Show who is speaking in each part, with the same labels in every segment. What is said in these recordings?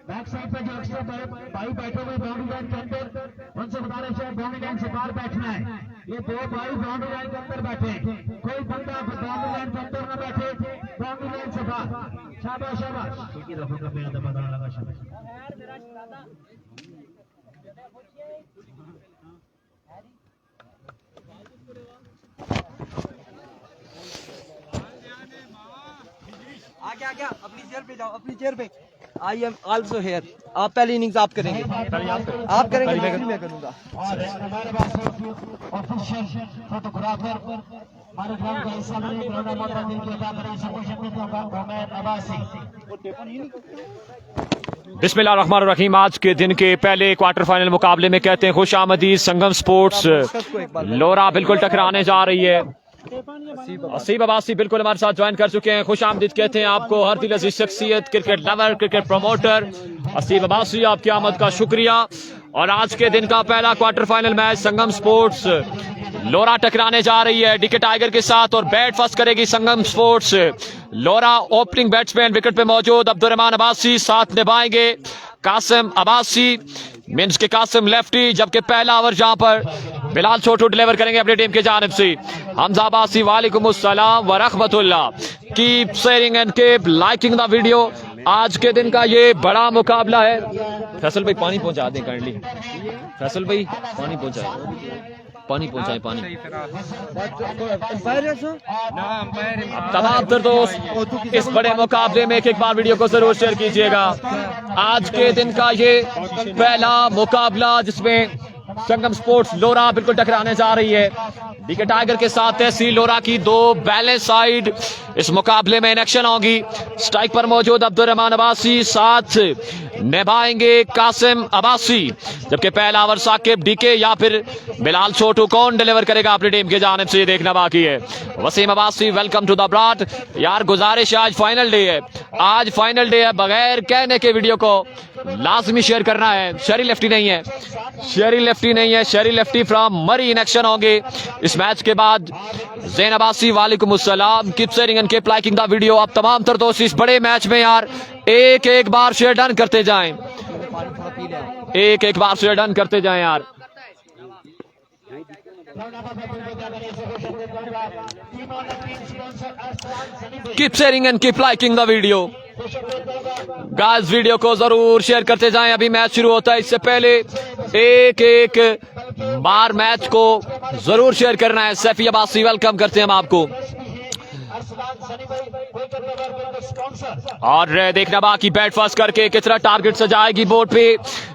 Speaker 1: Back side पे जो अक्सर भाई बैठे हुए बाउंड्री लाइन के अंदर, उनसे गुजारिश है बाउंड्री लाइन से बाहर बैठना है। ये दो भाई बाउंड्री लाइन के अंदर बैठे, कोई बंदा बाउंड्री लाइन के अंदर न बैठे, बाउंड्री लाइन से बाहर। शाबाश शाबाश, ठीक है, रफू का पेड़ दबा लगा। शाबाश
Speaker 2: आगे अपनी चेयर पे जाओ, अपनी चेयर पे। I am also here. आप पहली इनिंग्स आप करेंगे, आप करेंगे, मैं करूंगा।
Speaker 1: और हमारे पास ऑफिशियल फोटोग्राफर हमारे ग्राउंड का हिस्सा बने, ग्राउंड माता दिन की अदा करें सर्वोच्च मोहम्मद अब्बासी।
Speaker 3: बिस्मिल्लाहिर्रहमानिर्रहीम। आज के दिन के पहले क्वार्टर फाइनल मुकाबले में कहते हैं खुशामदीद संगम स्पोर्ट्स लोरा बिल्कुल टकराने जा रही है। असीब अब्बासी बिल्कुल हमारे साथ ज्वाइन कर चुके हैं। खुशामदीद कहते हैं आपको, हर दिल अजीज शख्सियत, cricket lover, cricket promoter Aseeb Abbasi, आपकी आमद का शुक्रिया। और आज के दिन का पहला क्वार्टर फाइनल मैच संगम स्पोर्ट्स लोरा टकराने जा रही है डीके टाइगर के साथ, और बैट फर्स्ट करेगी संगम स्पोर्ट्स लोरा। ओपनिंग बैट्समैन विकेट पे मौजूद अब्दुर्रहमान अब्बासी, साथ निभाएंगे कासिम अब्बासी, मीन्स के कासिम लेफ्टी, जबकि पहला ओवर जहां पर बिलाल छोटू डिलीवर करेंगे अपनी टीम की जानिब से। हमजा अब्बासी, वालेकुम अस्सलाम व रहमतुल्लाह। Keep sharing and keep liking the video. आज के दिन का ये बड़ा मुकाबला है। फैसल भाई पानी पहुंचा दें काइंडली, फैसल भाई पानी पहुंचाए, पानी पहुंचाए, पानी। तमाम तर दोस्त इस बड़े मुकाबले में एक बार वीडियो को जरूर शेयर कीजिएगा। आज के दिन का ये पहला मुकाबला जिसमें संगम स्पोर्ट्स लोरा बिल्कुल टकराने जा रही है डीके टाइगर के साथ। तहसील लोरा की दो बैलेंस साइड इस मुकाबले में इन एक्शन होगी। स्ट्राइक पर मौजूद अब्दुर्रहमान अब्बासी, साथ निभाएंगे कासिम अब्बासी, जबकि पहला ओवर साकिब डीके या फिर बिलाल छोटू, कौन डिलीवर करेगा अपनी टीम की जानिब से, ये देखना बाकी है। Waseem Abbasi, welcome to the broad. यार गुजारिश है, आज फाइनल डे है, आज फाइनल डे है, बगैर कहने के वीडियो को लाजमी शेयर करना है। शेरी लेफ्टी नहीं है, शेरी लेफ्टी नहीं है, शेरी लेफ्टी फ्रॉम मरी इन एक्शन होंगे इस मैच के बाद। ज़ैन अब्बासी, वालेकुम अस्सलाम, keep sharing and keep liking the video. अब तमाम तर दोस्त इस बड़े मैच में यार एक एक बार शेयर डन करते जाएं, एक एक बार शेयर डन करते जाएं यार। Keep sharing and keep liking the video guys, video को जरूर शेयर करते जाएं। अभी मैच शुरू होता है, इससे पहले एक एक बार मैच को जरूर शेयर करना है। सैफी अब्बासी, वेलकम करते हैं हम आपको। और देखना बाकी बैट फर्स्ट करके कितना टारगेट सजाएगी बोर्ड पे।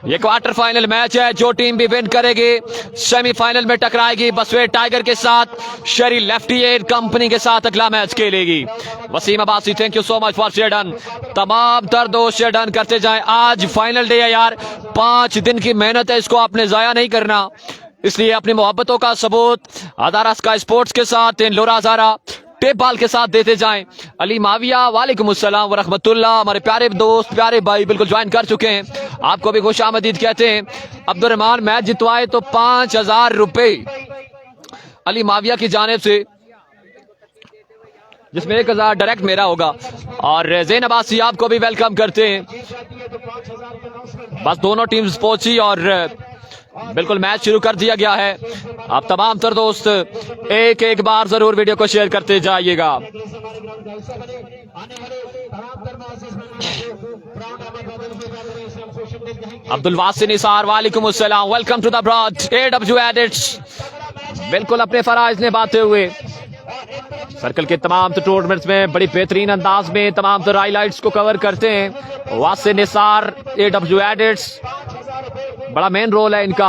Speaker 3: ये क्वार्टर फाइनल मैच है, जो टीम भी विन करेगी सेमीफाइनल में टकराएगी बसवे टाइगर के साथ। शेरी लेफ्टी एड कंपनी के साथ अगला मैच खेलेगी। Waseem Abbasi, thank you so much for share done. तमाम तर दोस्त शेयर डन करते जाएं। आज फाइनल डे है यार, 5 दिन की मेहनत है, इसको आपने जाया नहीं करना, इसलिए अपनी मोहब्बतों का सबूत अदारा स्काई स्पोर्ट्स के साथ इन लोरा ज़ारा टेप बॉल के साथ देते जाएं। अली माविया, वालेकुम अस्सलाम व रहमतुल्लाह। हमारे प्यारे दोस्त, प्यारे भाई बिल्कुल ज्वाइन कर चुके हैं, आपको भी खुशामदीद कहते हैं। अब्दुर्रहमान, मैच जितवाए तो 5000 रुपए अली माविया की जानिब से, जिसमें 1000 डायरेक्ट मेरा होगा। और ज़ैन अब्बासी, आपको भी वेलकम करते हैं। बस दोनों टीम्स पहुंची और बिल्कुल मैच शुरू कर दिया गया है। आप तमाम तर दोस्त एक एक बार जरूर वीडियो को शेयर करते जाइएगा। अब्दुल वासिन निसार, वालेकुम अस्सलाम, welcome to the broad. AW edits बिल्कुल अपने फराइज निभाते हुए सर्कल के तमाम टूर्नामेंट्स में बड़ी बेहतरीन अंदाज में तमाम तो हाईलाइट्स को कवर करते हैं। वासिन निसार, AW एडिट्स, बड़ा मेन रोल है इनका।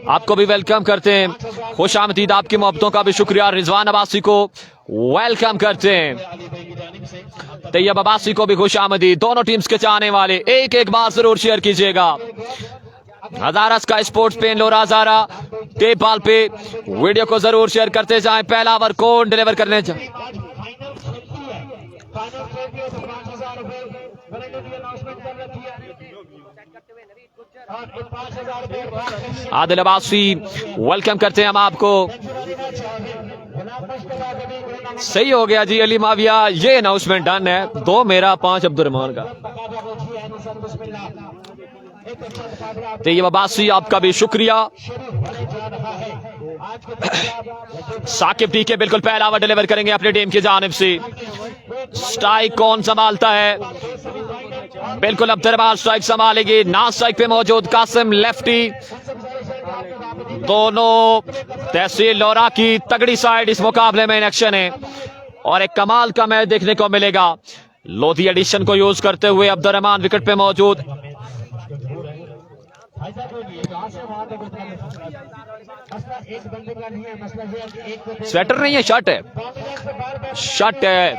Speaker 3: आपको भी वेलकम करते हैं, खुशामदीद, आपकी मोहब्बतों का भी शुक्रिया। रिजवान अब्बासी को वेलकम करते हैं, तैयब अब्बासी को भी खुशामदीद। दोनों टीम्स के चाहने वाले एक एक बार जरूर शेयर कीजिएगा। हजारा स्काई स्पोर्ट्स पे लोरा ज़ारा टेप बॉल पे वीडियो को जरूर शेयर करते जाएं। पहला ओवर कौन डिलीवर करने जाए? आदिल अब्बासी, वेलकम करते हैं हम आपको। सही हो गया जी अली माविया, ये अनाउंसमेंट डन है। 2 मेरा 5 अब्दुर्रहमान का। तैयब अब्बासी आपका भी शुक्रिया। साकिब टीके बिल्कुल पहला ओवर डिलीवर करेंगे अपनी टीम की जानिब से। स्ट्राइक कौन संभालता है? बिल्कुल अब्दुर्रहमान स्ट्राइक संभालेगी। ना स्ट्राइक पे मौजूद कासिम लेफ्टी। दोनों तहसील लोरा की तगड़ी साइड इस मुकाबले में इन एक्शन है और एक कमाल का मैच देखने को मिलेगा। लोधी एडिशन को यूज करते हुए अब्दुर्रहमान विकेट पे मौजूद। स्वेटर नहीं है, शर्ट है, शर्ट है।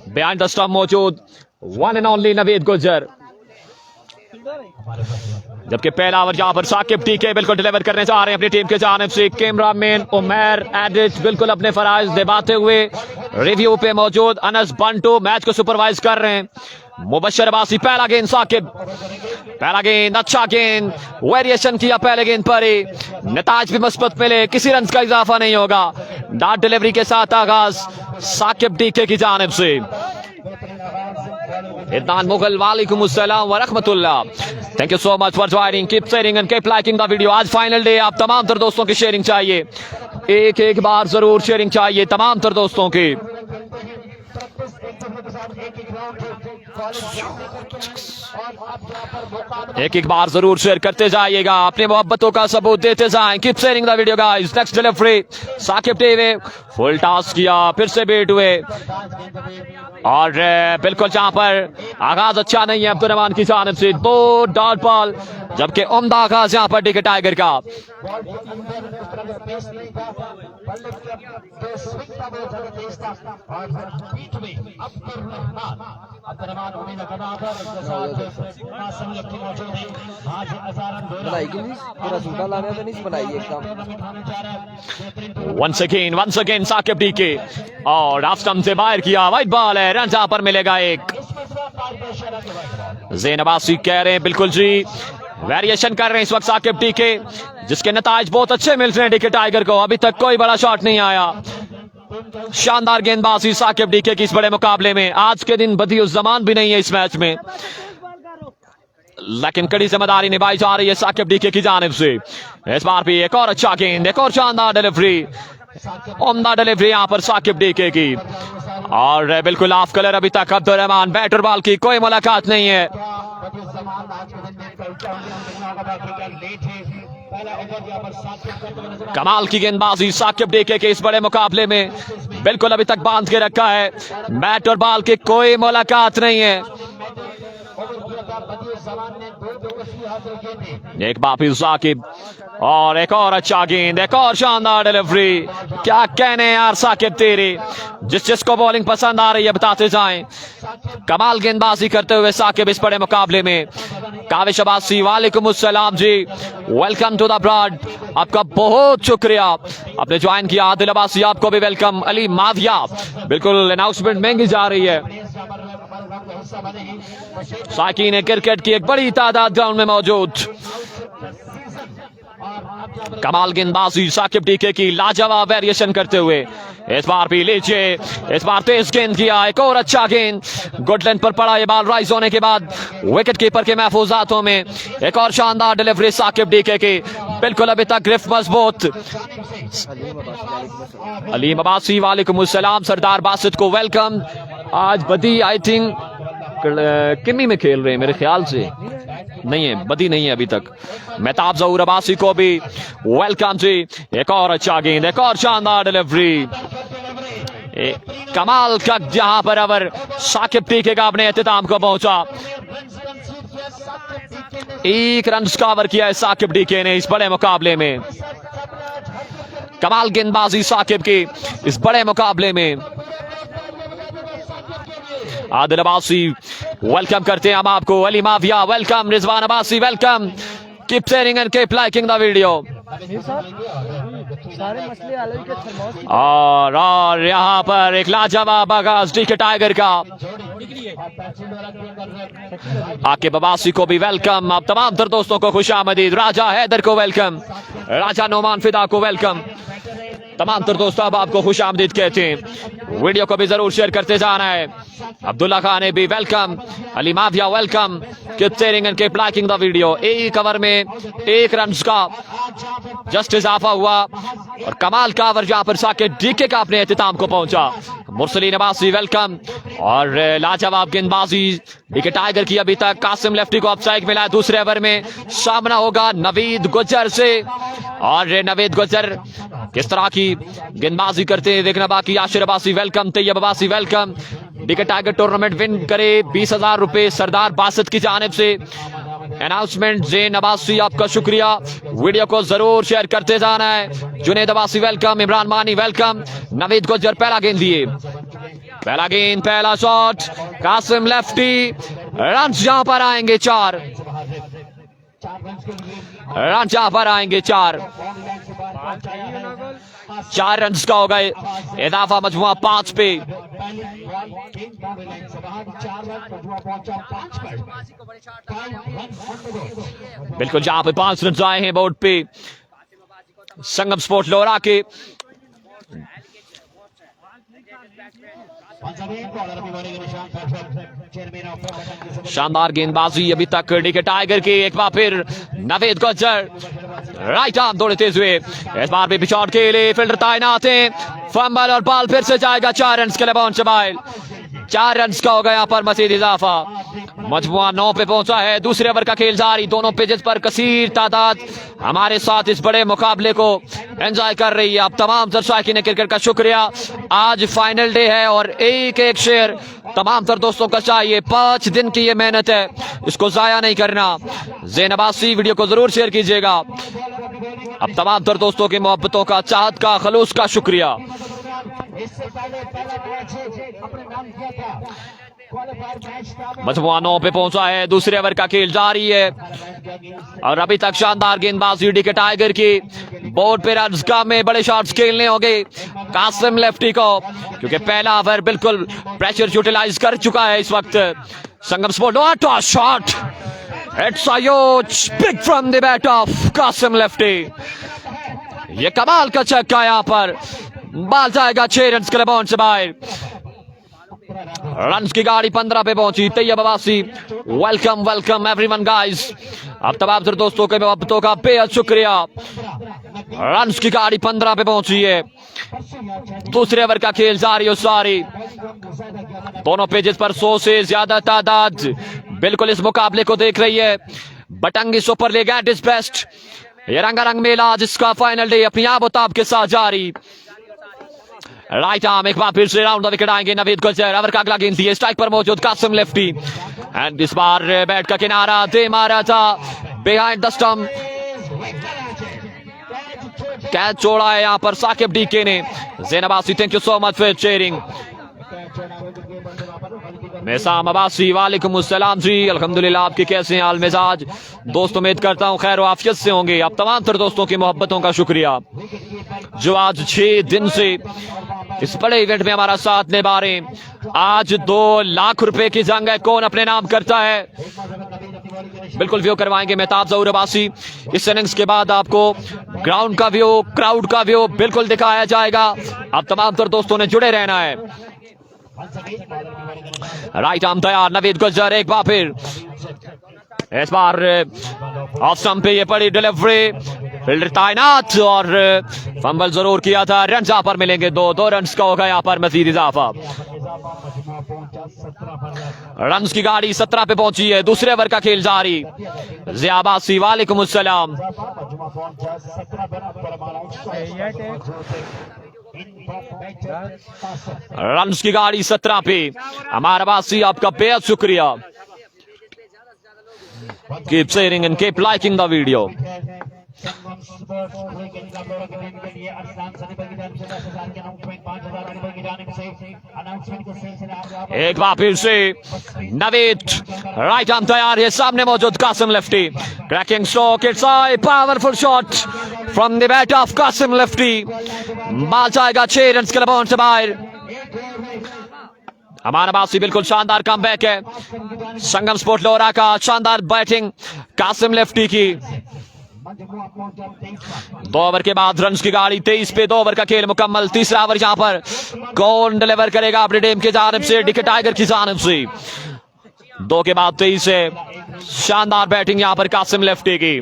Speaker 3: बिहाइंड द स्टंप मौजूद वन एंड ओनली नवीद गुजर। जबकि पहला ओवर यहां पर साकिब टीके बिल्कुल डिलीवर करने जा रहे हैं अपनी टीम के जानिब से। कैमरामैन उमर एडिट बिल्कुल अपने फराइज निभाते हुए रिव्यू पे मौजूद। अनस बंटू मैच को सुपरवाइज कर रहे हैं। मुबशर अब्बासी पहला गेंद साकिब, पहला गेंद अच्छा गेंद, वेरिएशन किया पहले गेंद पर ही। नताज भी मस्बत मिले, किसी रन का इजाफा नहीं होगा। डार्ट डिलीवरी के साथ आगाज साकिब टीके की जानिब से। इदनान मुगल वालेकुम अस्सलाम व रहमतुल्लाह। Thank you so much for joining, keep sharing and keep liking the video. आज फाइनल डे, आप तमाम तर दोस्तों की शेयरिंग चाहिए, एक बार जरूर शेयरिंग चाहिए तमाम तर दोस्तों की। एक बार जरूर शेयर करते जाइएगा, अपनी मोहब्बतों का सबूत देते जाएं। Keep sharing the video guys. Next delivery Saqib टीवे फुल टॉस किया, फिर से बेट हुए और बिल्कुल जहां पर आगाज अच्छा नहीं है अब्दुर्रहमान की जानिब से। 2 डॉट बॉल, जबकि उम्दा आगाज यहां पर टिके टाइगर का। वंस अगेन साकिब टीके और ऑफ स्टंप से बाहर किया, वाइड बॉल है, रन जहां पर मिलेगा एक। ज़ैन अब्बासी कह रहे हैं बिल्कुल जी, वेरिएशन कर रहे हैं इस वक्त साकिब टीके, जिसके नताज बहुत अच्छे मिल रहे हैं टीके टाइगर को। अभी तक कोई बड़ा शॉट नहीं आया। शानदार गेंदबाजी साकिब टीके की इस बड़े मुकाबले में। आज के दिन बदियुज़्ज़मान भी नहीं है इस मैच में, लेकिन कड़ी जिम्मेदारी निभाई जा रही है साकिब टीके की जानिब से। इस बार भी एक और अच्छा गेंद, एक और शानदार डिलीवरी, उम्दा डिलीवरी यहां पर साकिब टीके की। और बिल्कुल ऑफ कलर अभी तक अब्दुर्रहमान, बैट और बॉल की कोई मुलाकात नहीं है। कमाल की गेंदबाजी साकिब टीके के इस बड़े मुकाबले में, बिल्कुल अभी तक बांध के रखा है, बैट और बॉल की कोई मुलाकात नहीं है। एक बार साकिब और एक और अच्छा गेंद, एक और शानदार डिलीवरी। क्या कहने यार साकिब तेरे, जिसको बॉलिंग पसंद आ रही है बताते जाएं। कमाल गेंदबाजी करते हुए साकिब इस बड़े मुकाबले में। काविश अब्बासी वालेकुम अस्सलाम जी, वेलकम टू द ब्रॉड, आपका बहुत शुक्रिया, आपने ज्वाइन किया। आदिल अब्बासी आपको भी वेलकम। अली माविया बिल्कुल अनाउंसमेंट महंगी जा रही है। साकिन क्रिकेट की एक बड़ी तादाद ग्राउंड में मौजूद। कमाल गेंदबाजी साकिब टीके की, लाजवाब वेरिएशन करते हुए। इस बार भी लीजिए, इस बार तेज गेंद किया, एक और अच्छा गेंद, गुड लेंथ पर पड़ा ये बॉल राइज होने के बाद विकेट कीपर के महफूजातों में। एक और शानदार डिलीवरी साकिब टीके की, बिल्कुल अभी तक ग्रिफ्ट मजबूत। अलीम अब्बासी वालेकुम अस्सलाम। सरदार बासित को वेलकम। आज बदी आई थिंक किमी में खेल रहे हैं मेरे ख्याल से, नहीं है, बदी नहीं है अभी तक। मेहताब जहूर अब्बासी को भी वेलकम जी। एक और अच्छा गेंद, एक और शानदार डिलीवरी, कमाल का जहां पर अवर साकिब टीके का अपने एहतिताम को पहुंचा। 1 रन कवर किया है साकिब टीके ने इस बड़े मुकाबले में। कमाल गेंदबाजी साकिब की इस बड़े मुकाबले में। आदिल अब्बासी वेलकम करते हैं हम आपको। Ali Mavia welcome. Rizwan Abbasi welcome. Keep sharing and keep liking the video.
Speaker 2: सारे मसले अलग के थर्मोस की
Speaker 3: और यहाँ पर एक लाजवाब आगाज डीके टाइगर का। आके बबासी को भी वेलकम। अब तमाम तर दोस्तों को खुशामदीद। राजा हैदर को वेलकम, राजा नोमान फिदा को वेलकम। तमाम तर दोस्तों अब आपको खुशामदीद कहते हैं। वीडियो को भी जरूर शेयर करते जाना है। अब्दुल्ला खान ने भी welcome, Ali Mavia welcome. Keep sharing and keep liking the video. एक ओवर में 1 रन का जस्ट इजाफा हुआ और कमाल का ओवर जहां पर साकिब डीके का अपने एहतिताम को पहुंचा। मुरसलीन अब्बासी वेलकम और लाजवाब गेंदबाजी डीके टाइगर की अभी तक। कासिम लेफ्टी को अब स्ट्राइक मिला है। दूसरे ओवर में सामना होगा नवीद गुज्जर से और नवीद गुज्जर किस तरह की गेंदबाजी करते हैं देखना बाकी। Yasir Abbasi welcome, Tayyab Abbasi welcome. DK tiger tournament win करे 20,000 रुपए सरदार बासित की जानिब से। अनाउंसमेंट जैन अब्बासी आपका शुक्रिया। वीडियो को जरूर शेयर करते जाना है। जुनेद अब्बासी वेलकम, इमरान मानी वेलकम। नवीद गुज्जर पहला गेंद दिए, पहला गेंद, पहला शॉट। कासिम लेफ्टी, रन जहां पर आएंगे 4 रन, जहां पर आएंगे 4 रन का हो गए इजाफा मजमुआ 5 पे। बिल्कुल जहां पे 5 रन आए हैं बोर्ड पे संगम स्पोर्ट लोरा के। शानदार गेंदबाजी अभी तक डीके टाइगर की। एक बार फिर नवीद गुज्जर राइट आर्म दौड़ते हुए, इस बार भी पिछौट के लिए फील्डर तैनात हैं। फंबल और बॉल फिर से जाएगा 4 रन के लिए पहुंच चबाइल। 4 रन का हो गया यहाँ पर मजीद इजाफा। मजमुआ 9 पे पहुंचा है। दूसरे ओवर का खेल जारी। दोनों पेजेस पर कसीर तादाद हमारे साथ इस बड़े मुकाबले को एंजॉय कर रही है। आप तमाम दर्शकों क्रिकेट का शुक्रिया। आज फाइनल डे है और एक शेयर तमाम तर दोस्तों का चाहिए। 5 दिन की ये मेहनत है, इसको जाया नहीं करना। जैन अब्बासी वीडियो को जरूर शेयर कीजिएगा। अब तमाम तर दोस्तों की मोहब्बतों का, चाहत का, खलूस का शुक्रिया। मजमुआ 9 पे पहुंचा है। दूसरे ओवर का खेल जारी है और अभी तक शानदार गेंदबाजी डीके टाइगर की। बोर्ड पे रन कम में बड़े शॉट्स खेलने होंगे कासिम लेफ्टी को, क्योंकि पहला ओवर बिल्कुल प्रेशर यूटिलाइज कर चुका है इस वक्त Sangam sport. What a shot, it's a huge pick from the bat of Qasim lefty. ये कमाल का छक्का, यहाँ पर बाल जाएगा 6 रन के लिए बाउंस बाहर। रन की गाड़ी 15 पे पहुंची। Tayyab Abbasi welcome, welcome everyone guys. अब तमाम दोस्तों के मोहब्बतों का बेहद शुक्रिया। रन की गाड़ी 15 पे पहुंची है। दूसरे ओवर का खेल जारी और सारी। दोनों पेजेस पर 100 से ज्यादा तादाद बिल्कुल इस मुकाबले को देख रही है। Batangi super league at its best. ये रंगारंग मेला जिसका फाइनल डे अपनी आबोताब के साथ जारी। राइट आर्म एक बार फिर से राउंड द विकेट आएंगे नवीद गुज्जर। ओवर का अगला गेंद दिए स्ट्राइक पर मौजूद कासिम लेफ्टी एंड इस बार बैट का किनारा दे मारा था बिहाइंड द स्टंप। कैच छोड़ा है यहाँ पर साकिब डीके ने। Zain Abbasi thank you so much for sharing. Maisam Abbasi वालेकुम अस्सलाम जी, अल्हम्दुलिल्लाह। आपके कैसे हैं हाल मिजाज दोस्त? उम्मीद करता हूँ खैर आफियत से होंगे। अब तमाम तर दोस्तों की मोहब्बतों का शुक्रिया जो आज 6 दिन से इस बड़े इवेंट में हमारा साथ निभा रहे हैं। आज 2 लाख रुपए की जंग है, कौन अपने नाम करता है बिल्कुल व्यू करवाएंगे मेहताब जहूर अब्बासी। इस इनिंग्स के बाद आपको ग्राउंड का व्यू, क्राउड का व्यू बिल्कुल दिखाया जाएगा। अब तमाम तर दोस्तों ने जुड़े रहना है। राइट आर्म तैयार नवीद गुज्जर एक बार फिर। इस बार ऑफ स्टंप पे ये पड़ी डिलीवरी, फील्डर तैनात और फंबल जरूर किया था। रन जहां पर मिलेंगे 2 रन का होगा यहाँ पर मजीद इजाफा। रन की गाड़ी 17 पे पहुंची है। दूसरे ओवर का खेल जारी। ज़िया अब्बासी वालेकुम अस्सलाम। रन की गाड़ी 17 पे। हमारा अब्बासी आपका बेहद शुक्रिया। Keep sharing and keep liking the video.
Speaker 1: Sangam sports cricket का लोरा के टीम के लिए अरसान सनीपा की जानिब से 10,000 के अनाउंसमेंट 5,000 आगे की जानिब से अनाउंसमेंट के सिलसिले में
Speaker 3: एक बार फिर से नवीद राइट आर्म तैयार है, सामने मौजूद Qasim lefty cracking stroke, it's a powerful shot from the bat of Qasim lefty, ball जाएगा 6 रन के लिए से बाहर। अमान अब्बासी बिल्कुल शानदार कमबैक है, संगम स्पोर्ट लोरा का शानदार बैटिंग कासिम लेफ्टी की। 2 ओवर के बाद रन की गाड़ी 23 पे 2 ओवर का खेल मुकम्मल। तीसरा ओवर यहां पर कौन डिलीवर करेगा अपनी टीम की जानिब से, डीके टाइगर की जानिब से। 2 के बाद 23 है, शानदार बैटिंग यहां पर कासिम लेफ्टी की।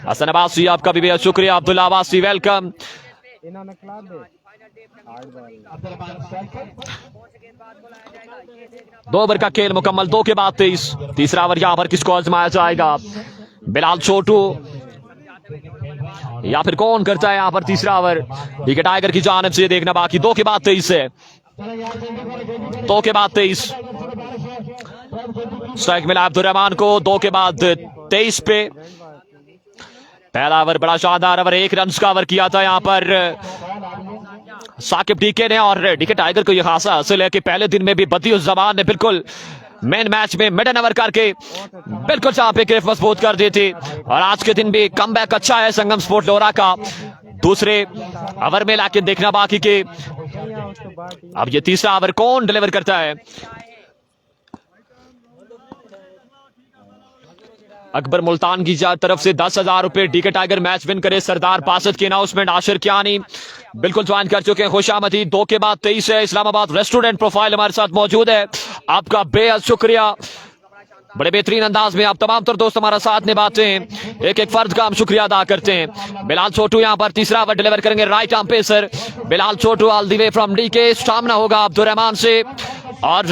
Speaker 3: हसन अब्बासी आपका भी बेहद शुक्रिया, अब्दुल्ला अब्बासी वेलकम। 2 ओवर का खेल मुकम्मल, 2 के बाद 23। तीसरा ओवर यहां पर किसको आजमाया जाएगा, बिलाल छोटू या फिर कौन करता है यहां पर तीसरा ओवर, डीके टाइगर की जानिब से देखना बाकी। 2 के बाद 23 है, 2 के बाद 23 स्ट्राइक मिला अब्दुल रहमान को। 2 के बाद 23 पे पहला ओवर बड़ा शानदार ओवर, 1 रन का ओवर किया था यहां पर साकिब डीके ने, और डीके टाइगर को यह खासा हासिल है कि पहले दिन में भी बदियुस जमान ने बिल्कुल मेन मैच में मिडन ओवर करके बिल्कुल जहां पे ग्रिफ मजबूत कर दी थी, और आज के दिन भी कमबैक अच्छा है संगम स्पोर्ट लोरा का दूसरे ओवर में, लेकिन देखना बाकी के अब ये तीसरा ओवर कौन डिलीवर करता है। अकबर मुल्तान की तरफ से 10,000 रुपए, डीके टाइगर मैच विन करे, सरदार पासद की अनाउंसमेंट आशिर कियानी बिल्कुल ज्वाइन कर चुके हैं, खुशामदी। 2 के बाद 23 है, इस्लामाबाद रेस्टोरेंट प्रोफाइल हमारे साथ मौजूद है, आपका बेहद शुक्रिया, बड़े बेहतरीन अंदाज में आप तमाम तर दोस्त हमारा साथ निभाते हैं, एक एक फर्ज का हम शुक्रिया अदा करते हैं। बिलाल छोटू यहां पर तीसरा ओवर डिलीवर करेंगे, right arm pacer Bilal Chhotu all the way from DK. सामना होगा अब्दुल रहमान से, और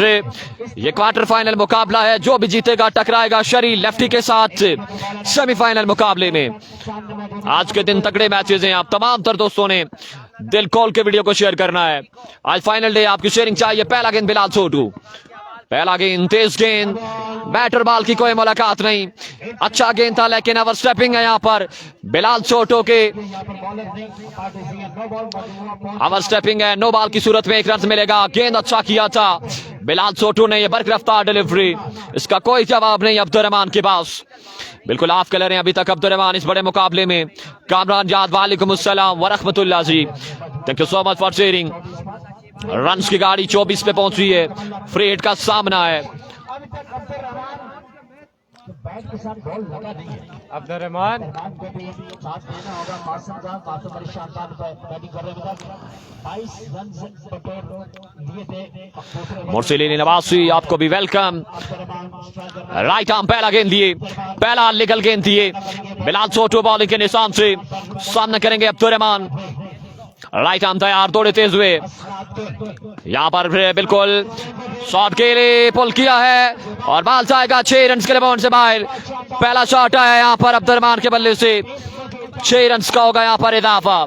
Speaker 3: ये क्वार्टर फाइनल मुकाबला है, जो भी जीतेगा टकराएगा शरी लेफ्टी के साथ सेमीफाइनल मुकाबले में। आज के दिन तगड़े मैचेस हैं, आप तमाम तर दोस्तों ने दिल खोल के वीडियो को शेयर करना है। आज फाइनल डे, आपकी शेयरिंग चाहिए। पहला गेंद बिलाल छोटू, पहला गेंद तेज गेंद, बैटर बॉल की कोई मुलाकात नहीं, अच्छा गेंद था लेकिन ओवर स्टेपिंग है यहां पर बिलाल छोटू के, ओवर स्टेपिंग है, नो बॉल की सूरत में 1 रन मिलेगा। गेंद अच्छा किया था बिलाल छोटू ने, ये बर्क रफ्तार डिलीवरी, इसका कोई जवाब नहीं अब्दुल रहमान के पास, बिल्कुल ऑफ कलर हैं अभी तक अब्दुल रहमान इस बड़े मुकाबले में। कामरान जाद वालेकुम अस्सलाम व रहमतुल्लाह जी, thank you so much for sharing. Runs की गाड़ी 24 पे पहुंची है, फ्री हिट का सामना है।
Speaker 4: अब्दुल रहमान
Speaker 3: मुर्सिलीन नवासी आपको भी वेलकम। राइट आर्म पहला गेंद दिए, पहला लीगल गेंद दिए, बिलाल छोटू बॉलिंग के निशान से सामना करेंगे अब्दुल रहमान। राइट आर्म तैयार, दौड़े तेज हुए, यहां पर बिल्कुल शॉट के लिए पुल किया है, और बाल जाएगा 6 रन के लिए बाउंड से बाहर। पहला शॉट आया यहां पर अब्दुल रहमान के बल्ले से, 6 रन का होगा यहां पर इजाफा।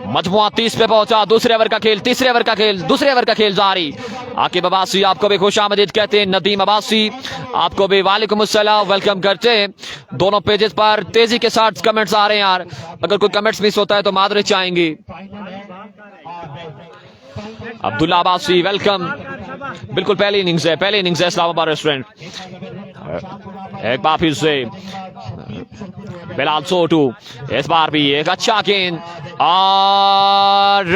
Speaker 3: मजमुआ 30 पे पहुंचा, दूसरे ओवर का खेल, तीसरे ओवर का खेल, दूसरे ओवर का खेल जारी। आकिब अब्बासी आपको भी खुशामदीद कहते हैं, नदीम अब्बासी आपको भी वालेकुम अस्सलाम वेलकम करते हैं। दोनों पेजेस पर तेजी के साथ कमेंट्स आ रहे हैं यार, अगर कोई कमेंट्स मिस होता है तो मादरत चाहेंगे। अब्दुल्ला अब्बासी वेलकम, बिल्कुल पहली इनिंग्स है, पहली इनिंग्स है इस्लामाबाद रेस्टोरेंट। एक बार फिर से बिलाल छोटू, इस बार भी एक अच्छा गेंद, और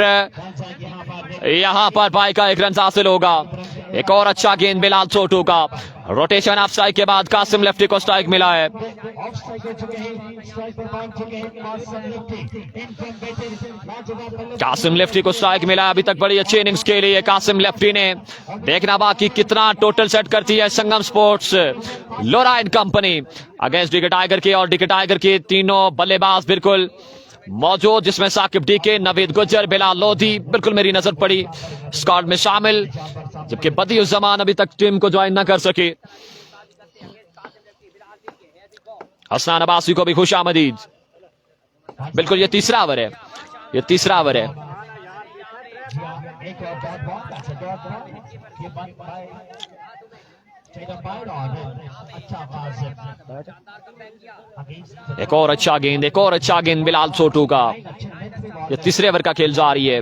Speaker 3: यहां पर पाई का 1 रन हासिल होगा। एक और अच्छा गेंद बिलाल छोटू का, रोटेशन ऑफ स्ट्राइक के बाद कासिम लेफ्टी को स्ट्राइक मिला है। कासिम लेफ्टी को स्ट्राइक मिला है, अभी तक बड़ी अच्छी इनिंग्स खेली है कासिम लेफ्टी ने। देखना बाकी कितना टोटल सेट करती है संगम स्पोर्ट्स लोरा and company against DK tiger के, और डीके टाइगर के तीनों बल्लेबाज बिल्कुल मौजूद, जिसमें साकिब डीके, नवीद गुज्जर, बिलाल लोधी बिल्कुल मेरी नजर पड़ी स्क्वाड में शामिल, जबकि बदियुस जमान अभी तक टीम को ज्वाइन ना कर सके। हसनान अब्बासी को भी खुशामदीद, बिल्कुल ये तीसरा ओवर है, ये तीसरा ओवर है। एक और अच्छा गेंद, एक और अच्छा गेंद बिलाल छोटू का। ये तीसरे ओवर का खेल जारी है।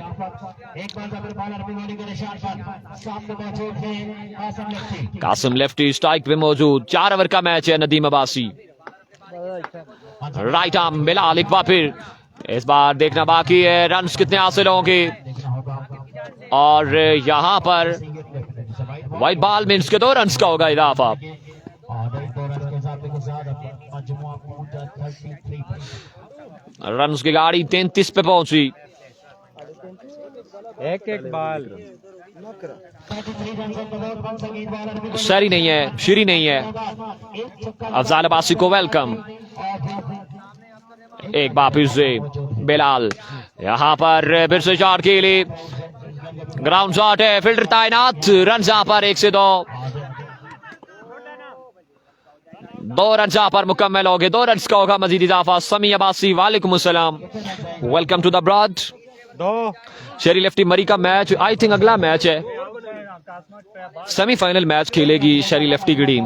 Speaker 3: कासिम लेफ्टी स्ट्राइक पे मौजूद। 4 ओवर का मैच है। नदीम अब्बासी राइट आर्म बिलाल एक बार फिर। इस बार देखना बाकी है रन्स कितने हासिल होंगे। और यहां पर व्हाइट बॉल में इसके 2 रन्स का होगा इजाफा। रन्स की गाड़ी 33 पे पहुंची।
Speaker 4: एक बाल
Speaker 3: शरी नहीं है, श्री नहीं है। अफजाल अब्बासी को वेलकम। एक बार फिर से बिलाल यहां पर फिर से शॉट के लिए ग्राउंड शॉट है। फील्डर तैनात। रन यहां पर 1 से 2 रन यहां पर मुकम्मल हो गए। 2 रन का होगा मजीद इजाफा। समी अब्बासी वालेकुम अस्सलाम, welcome to the broad.
Speaker 4: 2
Speaker 3: Sheri lefty मरी का मैच आई थिंक अगला मैच है। सेमीफाइनल मैच खेलेगी शेरी लेफ्टी की टीम।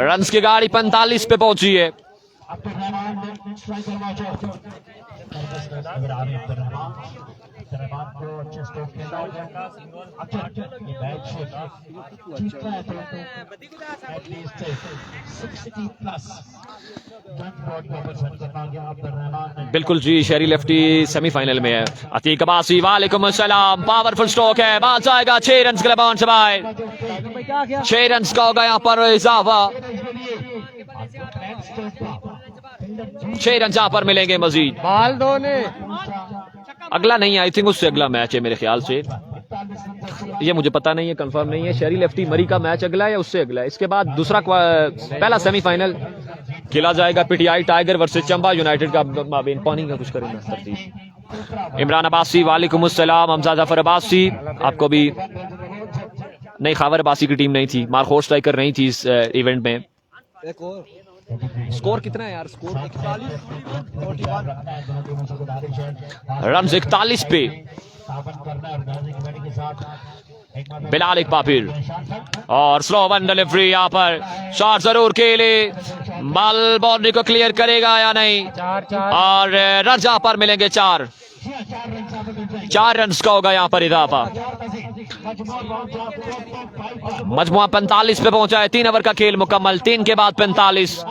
Speaker 3: रन्स की गाड़ी 45 पे पहुंची है। बिल्कुल जी, शेरी लेफ्टी सेमीफाइनल में है। अतीक अब्बासी वालेकुम अस्सलाम। पावरफुल स्ट्रोक है, बाल जाएगा 6 रन के लिए बाउंस बाय। 6 रन का होगा यहाँ पर इजाफा। 6 रन यहाँ पर मिलेंगे मजीद।
Speaker 4: बाल 2 ने
Speaker 3: अगला नहीं, आई थिंक उससे अगला मैच है मेरे ख्याल से। ये मुझे पता नहीं है, कंफर्म नहीं है। शेरी लेफ्टी मरी का मैच अगला है या उससे अगला है। इसके बाद दूसरा पहला सेमीफाइनल खेला जाएगा PTI tiger versus Chamba United का माबेन। पानी का कुछ करेंगे। इमरान अब्बासी वालेकुम अस्सलाम। हमजा जफर अब्बासी आपको भी नहीं, खावर अब्बासी की टीम नहीं थी, मारखोर स्ट्राइकर नहीं थी इस इवेंट में।
Speaker 2: एक और
Speaker 3: स्कोर कितना है यार? स्कोर 41 रन 41 पे। बिलाल एक बार फिर और स्लो वन डिलीवरी। यहाँ पर शॉट जरूर खेले, बॉल बाउंड्री को क्लियर करेगा या नहीं। और रन यहाँ पर मिलेंगे 4 रन का होगा यहाँ पर इजाफा। मजमुआ 45 पे पहुंचा है। 3 ओवर का खेल मुकम्मल। 3 के बाद 45।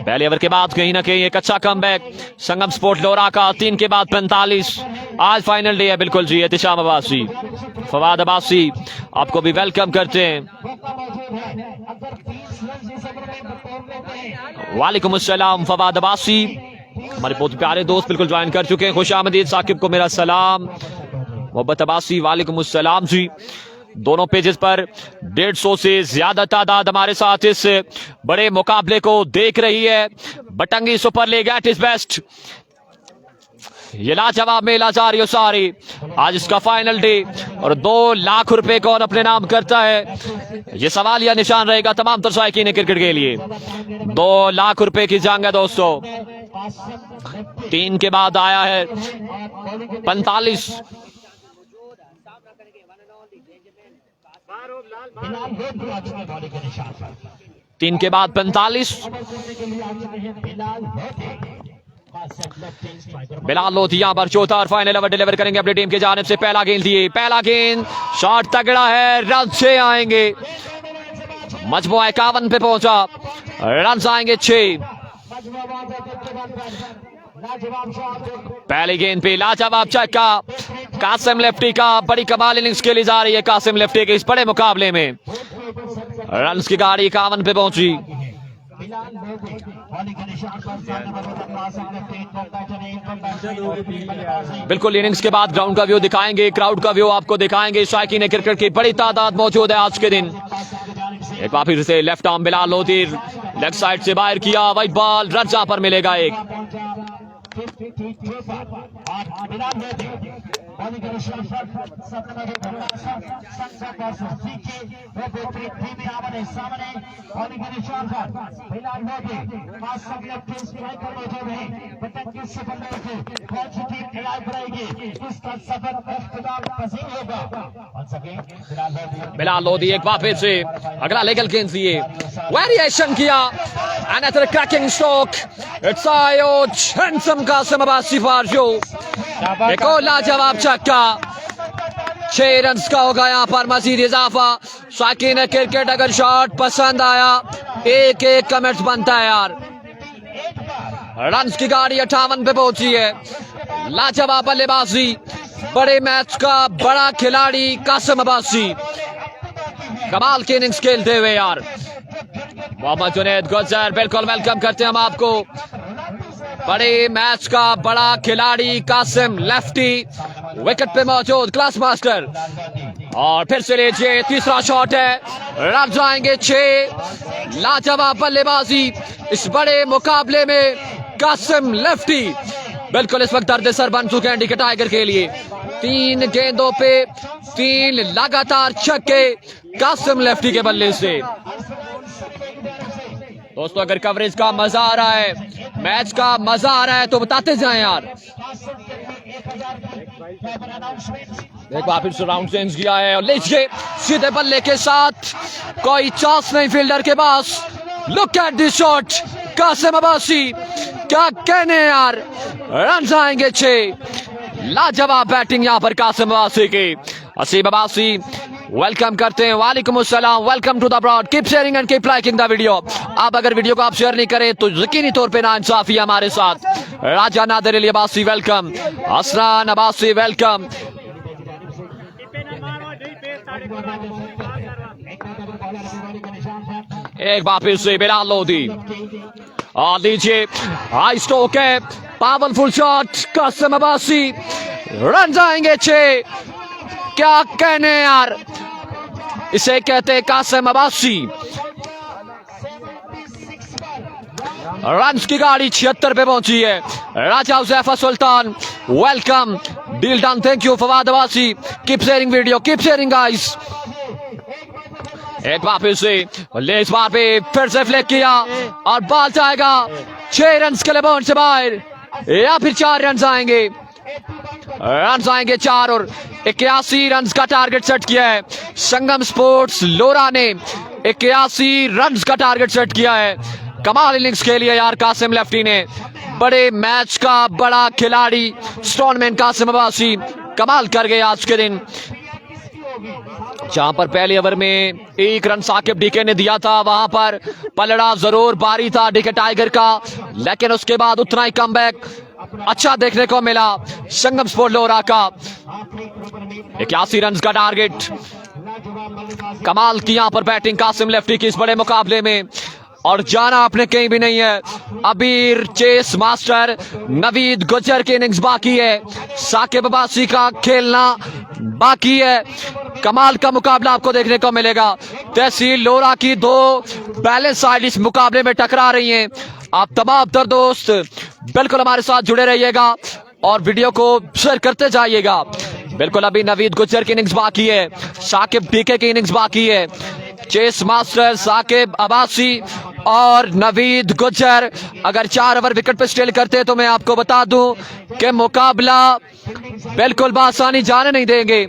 Speaker 3: पहले ओवर के बाद कहीं ना कहीं एक अच्छा कमबैक संगम स्पोर्ट लोरा का। 3 के बाद 45। आज फाइनल डे है बिल्कुल जी। एहतिशाम अब्बासी, फवाद अब्बासी आपको भी वेलकम करते हैं। वालेकुम अस्सलाम फवाद अब्बासी, हमारे बहुत प्यारे दोस्त बिल्कुल ज्वाइन कर चुके हैं। खुशामदीद साकिब को मेरा सलाम। मोहब्बत अब्बासी वालेकुम अस्सलाम जी। दोनों पेजेस पर 150 से ज्यादा तादाद हमारे साथ इस बड़े मुकाबले को देख रही है। Batangi super league at its best. ये लाजवाब मेला जारी हो सारी। आज इसका फाइनल डे और 2 लाख रुपए कौन अपने नाम करता है, ये सवालिया निशान रहेगा तमाम तर शायकीन क्रिकेट के लिए। 2 लाख रुपए की जंग है दोस्तों। 3 के बाद आया है 45। तीन के बाद 45। बिलाल लोधिया पर चौथा और फाइनल ओवर डिलीवर करेंगे अपनी टीम की जानिब से। पहला गेंद दिए, पहला गेंद शॉट तगड़ा है, रन से आएंगे। मजमुआ 51 पे पहुंचा, रन आएंगे 6। पहली गेंद पे लाजवाब छक्का कासिम लेफ्टी का। बड़ी कमाल इनिंग्स खेली जा रही है कासिम लेफ्टी के इस बड़े मुकाबले में। रन की गाड़ी 51 पे पहुंची। बिल्कुल इनिंग्स के बाद ग्राउंड का व्यू दिखाएंगे, क्राउड का व्यू आपको दिखाएंगे। शायकीन क्रिकेट की बड़ी तादाद मौजूद है आज के दिन। एक बार फिर से left arm Bilal Lodhi left side से बाहर किया, वाइट बॉल, रन जहां पर मिलेगा एक।
Speaker 1: बॉलिंग के निशान पर सपना के संघ वर्सेस सीके वो बेहतरीन टीम आमने सामने बॉलिंग के निशान पर फिलहाल मोदी पास सब लेफ्ट स्ट्राइकर मौजूद है बटन किस से बल्ले से कौन सी टीम इलाज बनाएगी इसका सफर इख्तियार पसीन होगा और सके
Speaker 3: बिलाल लोधी एक बार फिर से अगला लेगल गेंद लिए वेरिएशन किया अनदर क्रैकिंग स्ट्रोक इट्स आयोज हैंडसम कासिम अब्बासी फारजू एक और लाजवाब छक्का 6 रन का होगा यहाँ पर मजीद इजाफा शाकीन क्रिकेट अगर शॉट पसंद आया एक कमेंट्स बनता है यार रन की गाड़ी 58 पे पहुंची है लाजवाब बल्लेबाजी बड़े मैच का बड़ा खिलाड़ी कासिम अब्बासी कमाल की इनिंग्स खेलते हुए यार मोहम्मद जुनैद गुजर बिल्कुल वेलकम करते हैं हम आपको बड़े मैच का बड़ा खिलाड़ी कासिम लेफ्टी विकेट पे मौजूद क्लास मास्टर और फिर से लीजिए तीसरा शॉट है रन जाएंगे 6 लाजवाब बल्लेबाजी इस बड़े मुकाबले में कासिम लेफ्टी बिल्कुल इस वक्त दर्द सर बन चुके हैं डी के टाइगर के लिए 3 गेंदों पे 3 लगातार छक्के कासिम लेफ्टी के बल्ले से दोस्तों अगर कवरेज का मजा आ रहा है मैच का मजा आ रहा है तो बताते जाएं यार एक बार फिर से राउंड चेंज किया है और लीजिए सीधे बल्ले के साथ कोई चांस नहीं फील्डर के पास look at this shot Qasim Abbasi क्या कहने यार रन आएंगे 6 लाजवाब बैटिंग यहाँ पर कासिम अब्बासी की असीम अब्बासी वेलकम करते हैं वालेकुम अस्सलाम welcome to the broad keep sharing and keep liking the video आप अगर वीडियो को आप शेयर नहीं करें तो यकीनी तौर पे नाइंसाफी है हमारे साथ राजा नादिर अली अब्बासी वेलकम असरान अब्बासी वेलकम एक बार फिर से बिलाल लोधी और लीजिए हाई स्ट्रोक है powerful shot Qasim Abbasi run जाएंगे 6 क्या कहने यार इसे कहते हैं कासिम अब्बासी रन्स की गाड़ी 76 पे पहुंची है Raja Huzaifa Sultan welcome deal done thank you Fawad Abbasi keep sharing video keep sharing guys एक बार फिर से इस बार पे फिर से फ्लिक किया और बॉल जाएगा 6 रन के लिए बाउंड से बाहर या फिर 4 रन आएंगे 4 और 81 रन का टारगेट सेट किया है संगम स्पोर्ट्स लोरा ने 81 रन का टारगेट सेट किया है कमाल इनिंग्स खेली है यार कासिम लेफ्टी ने बड़े मैच का बड़ा खिलाड़ी स्टोनमैन कासिम अब्बासी कमाल कर गए आज के दिन जहां पर पहले ओवर में 1 रन साकिब डीके ने दिया था वहां पर पलड़ा जरूर भारी था डीके टाइगर का लेकिन उसके बाद उतना ही कमबैक अच्छा देखने को मिला संगम स्पोर्ट लोरा का 81 रन का टारगेट कमाल की यहां पर बैटिंग कासिम लेफ्टी की इस बड़े मुकाबले में और जाना आपने कहीं भी नहीं है अबीर चेस मास्टर नवीद गुजर की इनिंग्स बाकी है साकिब अब्बासी का खेलना बाकी है कमाल का मुकाबला आपको देखने को मिलेगा तहसील लोरा की 2 बैलेंस साइड इस मुकाबले में टकरा रही हैं आप तमाम तर दोस्त बिल्कुल हमारे साथ जुड़े रहिएगा और वीडियो को शेयर करते जाइएगा बिल्कुल अभी नवीद गुजर की इनिंग्स बाकी है साकिब डीके की इनिंग्स बाकी है चेस मास्टर साकिब अब्बासी और नवीद गुजर अगर 4 ओवर विकेट पे स्टेल करते तो मैं आपको बता दूं कि मुकाबला बिल्कुल बासानी जाने नहीं देंगे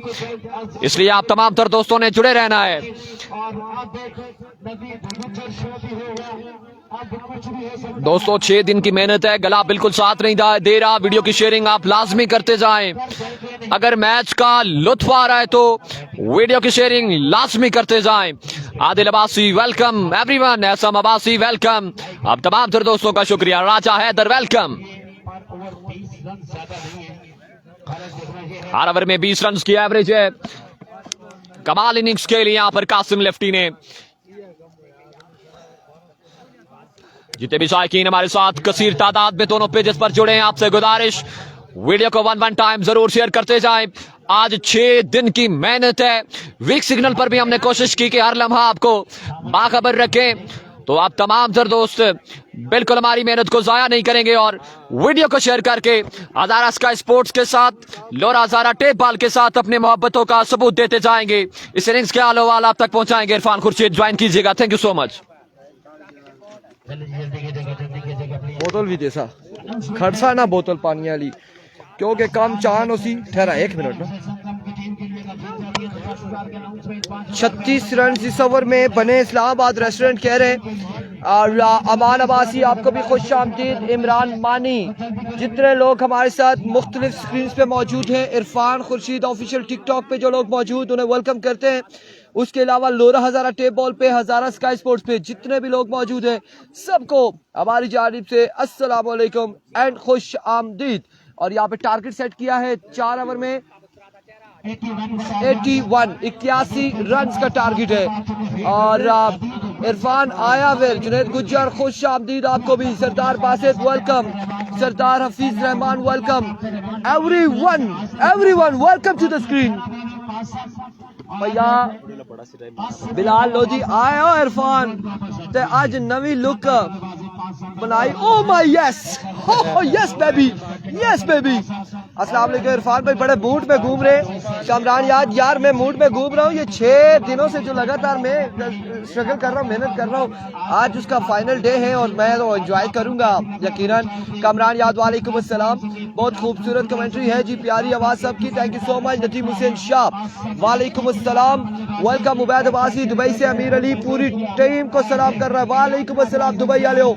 Speaker 3: इसलिए आप तमाम तर दोस्तों ने जुड़े रहना है दोस्तों 6 दिन की मेहनत है गला बिल्कुल साथ नहीं दे रहा वीडियो की शेयरिंग आप लाजमी करते जाएं अगर मैच का लुत्फ आ रहा है तो वीडियो की शेयरिंग लाजमी करते जाएं Adil Abbasi welcome everyone Ehsan Abbasi welcome अब तमाम तर दोस्तों का शुक्रिया राजा हैदर वेलकम 8 ओवर में 20 रन की एवरेज है कमाल इनिंग्स के लिए यहां पर कासिम लेफ्टी ने जितने भी शायकीन हमारे साथ कसीर तादाद में दोनों पेजेस पर जुड़े हैं आपसे गुजारिश वीडियो को 1 टाइम जरूर शेयर करते जाएं आज 6 दिन की मेहनत है वीक सिग्नल पर भी हमने कोशिश की कि हर लम्हा आपको बाखबर रखें तो आप तमाम दर दोस्त बिल्कुल हमारी मेहनत को जाया नहीं करेंगे और वीडियो को शेयर करके हजारा स्काई स्पोर्ट्स के साथ लोरा हजारा टेप बॉल के साथ अपने मोहब्बतों का सबूत देते जाएंगे। इस इनिंग्स के आलो वाल आप तक पहुंचाएंगे। इरफान खुर्शीद ज्वाइन कीजिएगा। Thank you so much.
Speaker 2: बोतल भी देसा खड़सा ना बोतल पानी वाली क्योंकि कम चान उसी ठहरा 1 मिनट ना 36 रन इस ओवर में बने इस्लामाबाद रेस्टोरेंट कह रहे हैं। और अमान अब्बासी आपको भी खुश आमदीद। इमरान मानी जितने लोग हमारे साथ मुख्तलिफ स्क्रीन पे मौजूद हैं, इरफान खुर्शीद ऑफिशियल टिकटॉक पे जो लोग मौजूद उन्हें वेलकम करते हैं। उसके अलावा लोरा हजारा टेप बॉल पे, हजारा स्काई स्पोर्ट्स पे जितने भी लोग मौजूद हैं सबको हमारी जानिब से अस्सलाम वालेकुम एंड खुश आमदीद। और यहाँ पे टारगेट सेट किया है 4 ओवर में 81 रन का टारगेट है। और इरफान आया फिर जुनैद गुज्जर खुश आमदीद आपको भी। Sardar Basit welcome, Sardar Hafeez Rehman welcome, everyone welcome to the screen. भैया बिलाल लोधी आया हो इरफान ते आज नवी लुक बनाई। Oh my yes baby. अस्सलाम वालेकुम इरफान भाई, बड़े मूड में घूम रहे। कामरान यार मैं मूड में घूम रहा हूँ। ये 6 दिनों से जो लगातार मैं स्ट्रगल कर रहा हूँ, मेहनत कर रहा हूँ, आज उसका फाइनल डे है और मैं तो एंजॉय करूंगा यकीनन। कामरान याद वालेकुम अस्सलाम, बहुत खूबसूरत कमेंट्री है जी, प्यारी आवाज सबकी, thank you so much. Nadeem Hussain Shah वालेकुम अस्सलाम, वेलकम। उबैद अब्बासी दुबई से, अमीर अली पूरी टीम को सलाम कर रहा है, वालेकुम अस्सलाम। दुबई वाले हो,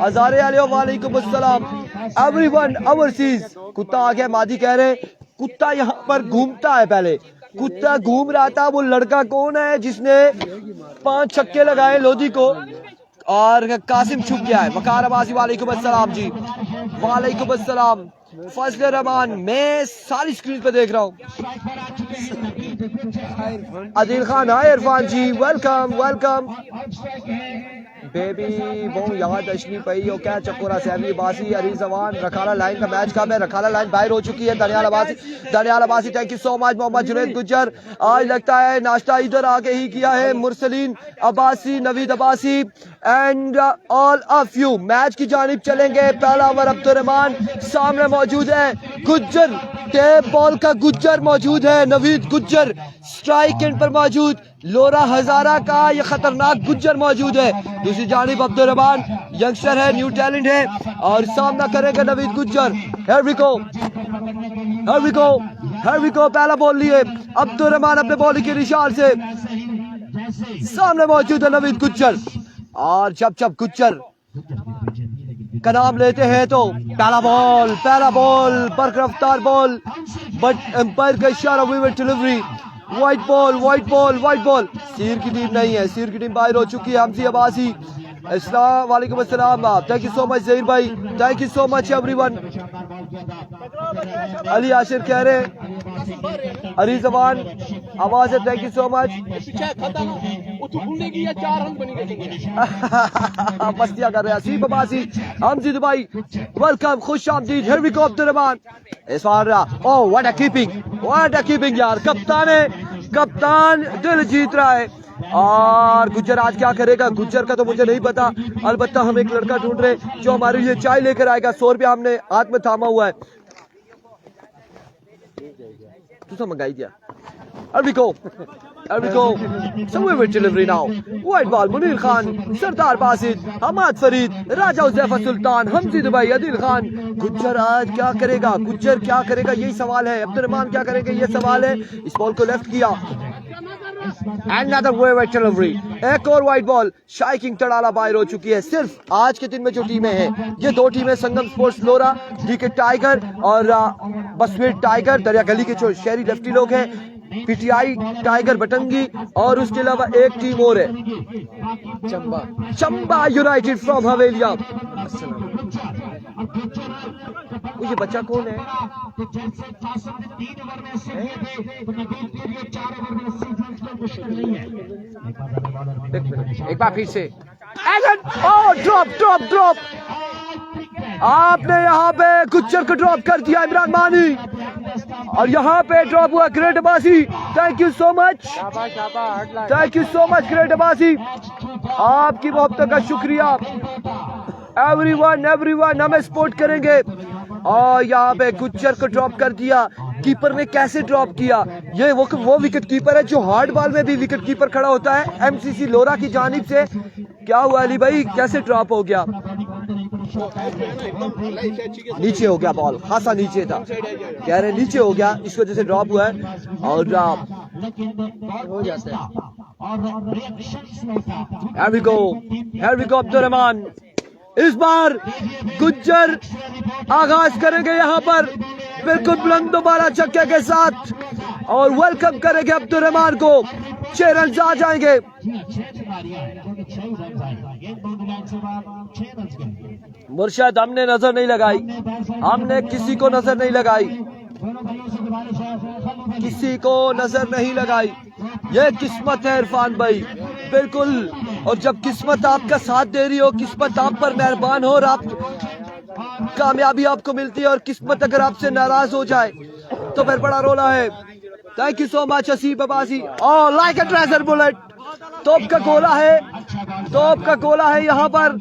Speaker 2: हजारे वाले हो, वालेकुम अस्सलाम। Everyone overseas. कुत्ता आ गया, मादी कह रहे कुत्ता यहाँ पर घूमता है। पहले कुत्ता घूम रहा था, वो लड़का कौन है जिसने 5 छक्के लगाए लोधी को और कासिम छुप गया है। वकार अब्बासी वालेकुम अस्सलाम जी, वालेकुम अस्सलाम। फजल रहमान, मैं सारी स्क्रीन पे देख रहा हूँ। आदिल खान, हाय इरफान जी, वेलकम। बेबी वो याद अशनी पई हो क्या चकोरा सैमी बासी अली जवान। रखाला लाइन का मैच कब है? रखाला लाइन बाहर हो चुकी है। Daniyal Abbasi thank you so much. Mohammad Junaid Gujjar, आज लगता है नाश्ता इधर आके ही किया है। Mursaleen Abbasi, Naveed Abbasi and all of you match की जानिब चलेंगे। पहला ओवर अब्दुर्रहमान सामने मौजूद है, गुज्जर टेप बॉल का गुज्जर मौजूद है, नवीद गुज्जर स्ट्राइक एंड पर मौजूद, लोरा हजारा का ये खतरनाक गुज्जर मौजूद है। दूसरी जानिब अब्दुर्रहमान यंगस्टर है, न्यू टैलेंट है और सामना करेंगे Naveed Gujjar. Here we go। पहला बॉल लिए अब्दुर्रहमान अपने बॉलिंग के निशान से, सामने मौजूद है नवीद गुज्जर। और जब गुज्जर का नाम लेते हैं तो पहला बॉल पर रफ्तार बॉल, बट एम्पायर का इशारा, विकेट डिलीवरी, वाइट बॉल। सीर की टीम नहीं है, सीर की टीम बाहर हो चुकी है। हमजी अब्बासी, अस्सलाम वालेकुम अस्सलाम, thank you so much Zaheer भाई, thank you so much everyone. Ali Ashir कह रहे, अली जवान आवाज है, थैंक यू सो मच। मस्तियां कर रहे हैं। आसिफ अब्बासी, हमजी दुबई वेलकम, खुश आमदीद। हियर वी गो अब्दुर्रहमान इस बार। ओह व्हाट अ कीपिंग यार, कप्तान दिल जीत रहा है। और गुज्जर आज क्या करेगा? गुज्जर का तो मुझे नहीं पता, अलबत्ता हम एक लड़का ढूंढ रहे जो हमारे लिए चाय लेकर आएगा। 100 रुपया हमने हाथ में थामा हुआ है, तू मंगाई दिया। Here we go. So we will delivery now. White ball, Munir Khan, Sardar Basit, Hammad Farid, Raja Uzaifa Sultan, Hamzi Dubai, Adil Khan. Gujjar आज क्या करेगा? यही सवाल है। अब्दुर्रहमान क्या करेंगे? ये सवाल है। इस बॉल को लेफ्ट किया। Another white delivery. एक और व्हाइट बॉल, शाइकिंग तड़ाला बाहर हो चुकी है। सिर्फ आज के दिन में जो टीमें हैं, ये 2 टीमें संगम स्पोर्ट्स लोरा, डीके टाइगर और बसवेट टाइगर, दरिया गली के जो शहरी लेफ्टी लोग हैं, पीटीआई टाइगर बटंगी, और उसके अलावा एक टीम और है, चंबा यूनाइटेड फ्रॉम हवेलिया। ये बच्चा कौन है? एक बार फिर से ड्रॉप। आपने यहाँ पे गुज्जर को ड्रॉप कर दिया। इमरान मानी और यहाँ पे ड्रॉप हुआ great Abbasi, thank you so much, thank you so much great Abbasi, आपकी मोहब्बत का शुक्रिया। एवरीवन हमें सपोर्ट करेंगे। और यहाँ पे गुज्जर को ड्रॉप कर दिया, कीपर ने कैसे ड्रॉप किया, ये वो विकेट कीपर है जो हार्ड बॉल में भी विकेट कीपर खड़ा होता है एमसीसी लोरा की जानिब से। क्या हुआ अली भाई, कैसे ड्रॉप हो गया? नीचे हो गया बॉल, खासा नीचे था, कह रहे नीचे हो गया, इस वजह से ड्रॉप हुआ है। और ड्रॉप हो जाता है। Here we go Abdul Rahman, इस बार गुज्जर आगाज करेंगे यहाँ पर बिल्कुल बुलंद दोबारा छक्के के साथ और वेलकम करेंगे अब्दुल रहमान को। 6 रन आ जाएंगे। मुर्शद हमने नजर नहीं लगाई, हमने किसी को नजर नहीं लगाई, किसी को नजर नहीं लगाई। ये किस्मत है इरफान भाई, बिल्कुल। और जब किस्मत आपका साथ दे रही हो, किस्मत आप पर मेहरबान हो और आप कामयाबी आपको मिलती है, और किस्मत अगर आपसे नाराज हो जाए तो फिर बड़ा रोला है। Thank you so much Haseeb Abbasi. और लाइक अ ट्रेजर बुलेट, तोप का गोला है, तोप का गोला है। यहाँ पर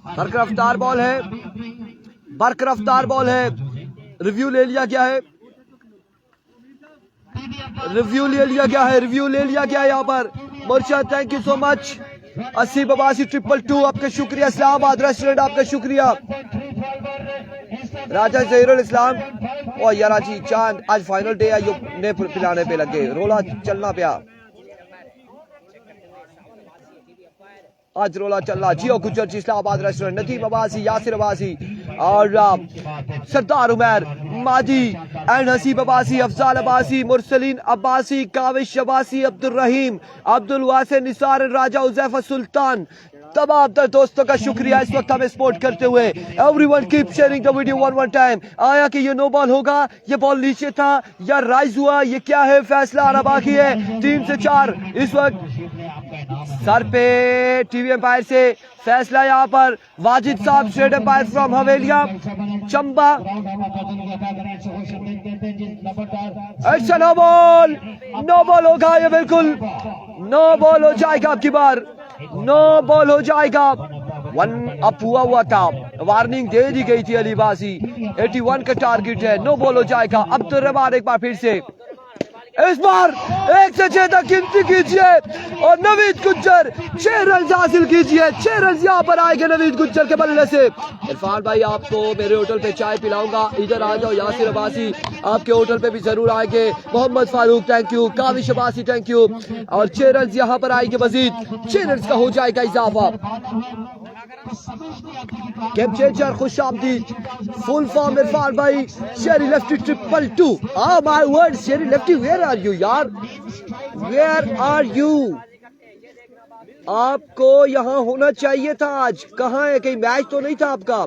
Speaker 2: बरकरफ्तार बॉल है, बरकरफ्तार बॉल है। रिव्यू ले लिया गया है, रिव्यू ले लिया गया है, रिव्यू ले लिया गया है यहाँ पर। Murshad thank you so much. Haseeb Abbasi 222 आपका शुक्रिया। इस्लामाबाद रेस्टोरेंट आपका शुक्रिया। राजा जहीरुल इस्लाम और यारा जी चांद आज फाइनल डे है, ने पिलाने पे लगे, रोला चलना पिया, आज रोला चल रहा। जियो गुज्जर जी इस्लामाबाद रेस्टोरेंट, नदीम अब्बासी, यासिर अब्बासी और सरदार उमर मादी एंड हसीब अब्बासी, अफजाल अब्बासी, मुरसलीन अब्बासी, काविश अब्बासी, अब्दुल रहीम, अब्दुल वासे, निसार, राजा उजैफा सुल्तान, तमाम दोस्तों का शुक्रिया इस वक्त हमें सपोर्ट करते हुए। Everyone keep sharing the video one time. आया कि ये नो बॉल होगा, ये बॉल नीचे था या राइज हुआ, ये क्या है, फैसला आना बाकी है। 3 से 4 इस वक्त सर पे टीवी एम्पायर से फैसला। यहाँ पर वाजिद साहब स्टेट एम्पायर फ्रॉम हवेलिया चंबा। अच्छा नो बॉल, नो बॉल होगा, ये बिल्कुल नो बॉल हो जाएगा, आपकी बार नो बॉल हो जाएगा। 1 अप हुआ था, वार्निंग दे दी गई थी अलीबासी। 81 का टारगेट है, नो बॉल हो जाएगा। अब्दुल रहमान एक बार फिर से, इस बार 1 से 6 तक गिनती कीजिए और नवीद गुज्जर 6 रन हासिल कीजिए। 6 रन यहाँ पर आएंगे नवीद गुज्जर के बल्ले से। इरफान भाई आपको मेरे होटल पे चाय पिलाऊंगा, इधर आ जाओ। यासिर अब्बासी आपके होटल पे भी जरूर आएंगे। Mohammad Farooq thank you, Kavish Abbasi thank you. और 6 रन यहाँ पर आएंगे मजीद, 6 रन का हो जाएगा इजाफा। गेम चेंजर खुश आमदीद, फुल फॉर्म इरफान भाई, शेरी लेफ्टी 222। हाँ my word, Sheri lefty where are you यार, वेयर आर यू? आपको यहाँ होना चाहिए था आज, कहाँ है? कहीं मैच तो नहीं था आपका,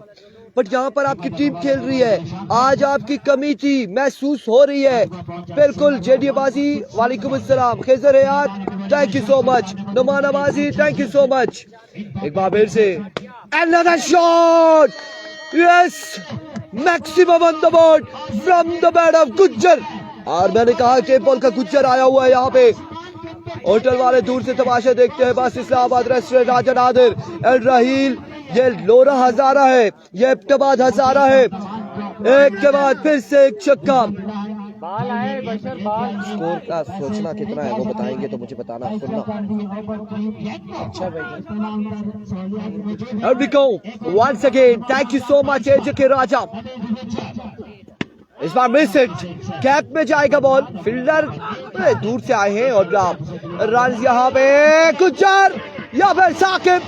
Speaker 2: बट यहाँ पर आपकी टीम खेल रही है। आज आपकी कमी थी, महसूस हो रही है बिल्कुल। जेडी अब्बासी वालेकुम अस्सलाम, Khizar Hayat thank you so much, Noman Abbasi thank you so much. एक बार फिर से another shot, yes, maximum on the board from the bat of Gujjar. और मैंने कहा टेप बॉल का गुज्जर आया हुआ है यहाँ पे। होटल वाले दूर से तमाशा देखते हैं बस। इस्लामाबाद रेस्टोरेंट, राजा नादिर एंड राहील, ये लोरा हजारा है, ये इब्तिबाद हजारा है। एक के बाद फिर से एक छक्का।
Speaker 4: बाल आए बशर, बाल
Speaker 2: स्कोर का सोचना कितना है वो बताएंगे तो मुझे बताना, सुनना। अच्छा भाई, here we go once again, thank you so much AJK राजा। इस बार मिस इट, कैप में जाएगा बॉल, फील्डर दूर से आए हैं और रन यहाँ पे गुज्जर, यहाँ पर साकिब,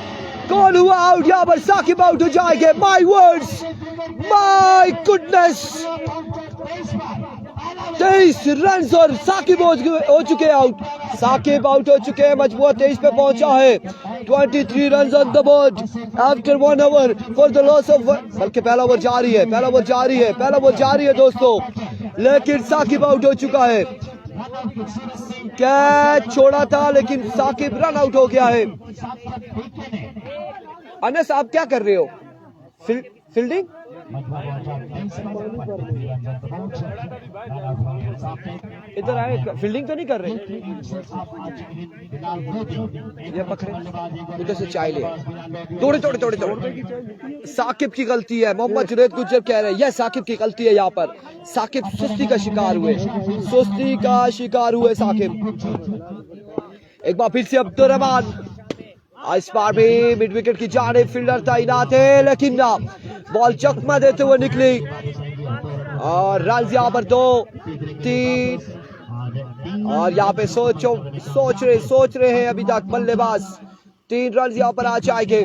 Speaker 2: कौन हुआ आउट? यहाँ पर साकिब आउट हो जाएंगे। My words, my goodness, 23 run और साकिब हो चुके आउट। साकिब आउट हो चुके हैं, मजबूत 23 पे पहुंचा है। 23 run on the board after 1 over for the loss of, बल्कि पहला ओवर जारी है, पहला ओवर जारी है, पहला ओवर जारी है दोस्तों, लेकिन साकिब आउट हो चुका है। कैच छोड़ा था लेकिन साकिब रन आउट हो गया है। अनस आप क्या कर रहे हो? फील्डिंग इधर आए, फील्डिंग तो नहीं कर रहे, ये पकड़े उधर से चाय ले, तोड़े तोड़े तोड़े तोड़े। साकिब की गलती है, मोहम्मद जुनैद गुज्जर कह रहे हैं यह साकिब की गलती है। यहाँ पर साकिब सुस्ती का शिकार हुए, सुस्ती का शिकार हुए साकिब। एक बार फिर से अब्दुर्रहमान, इस बार भी मिड विकेट की जानिब फील्डर तैनात है, लेकिन बॉल चकमा देते हुए निकली और रन यहाँ पर 2-3। और यहाँ पे सोच रहे हैं अभी तक बल्लेबाज, 3 रन यहाँ पर आ जाएंगे।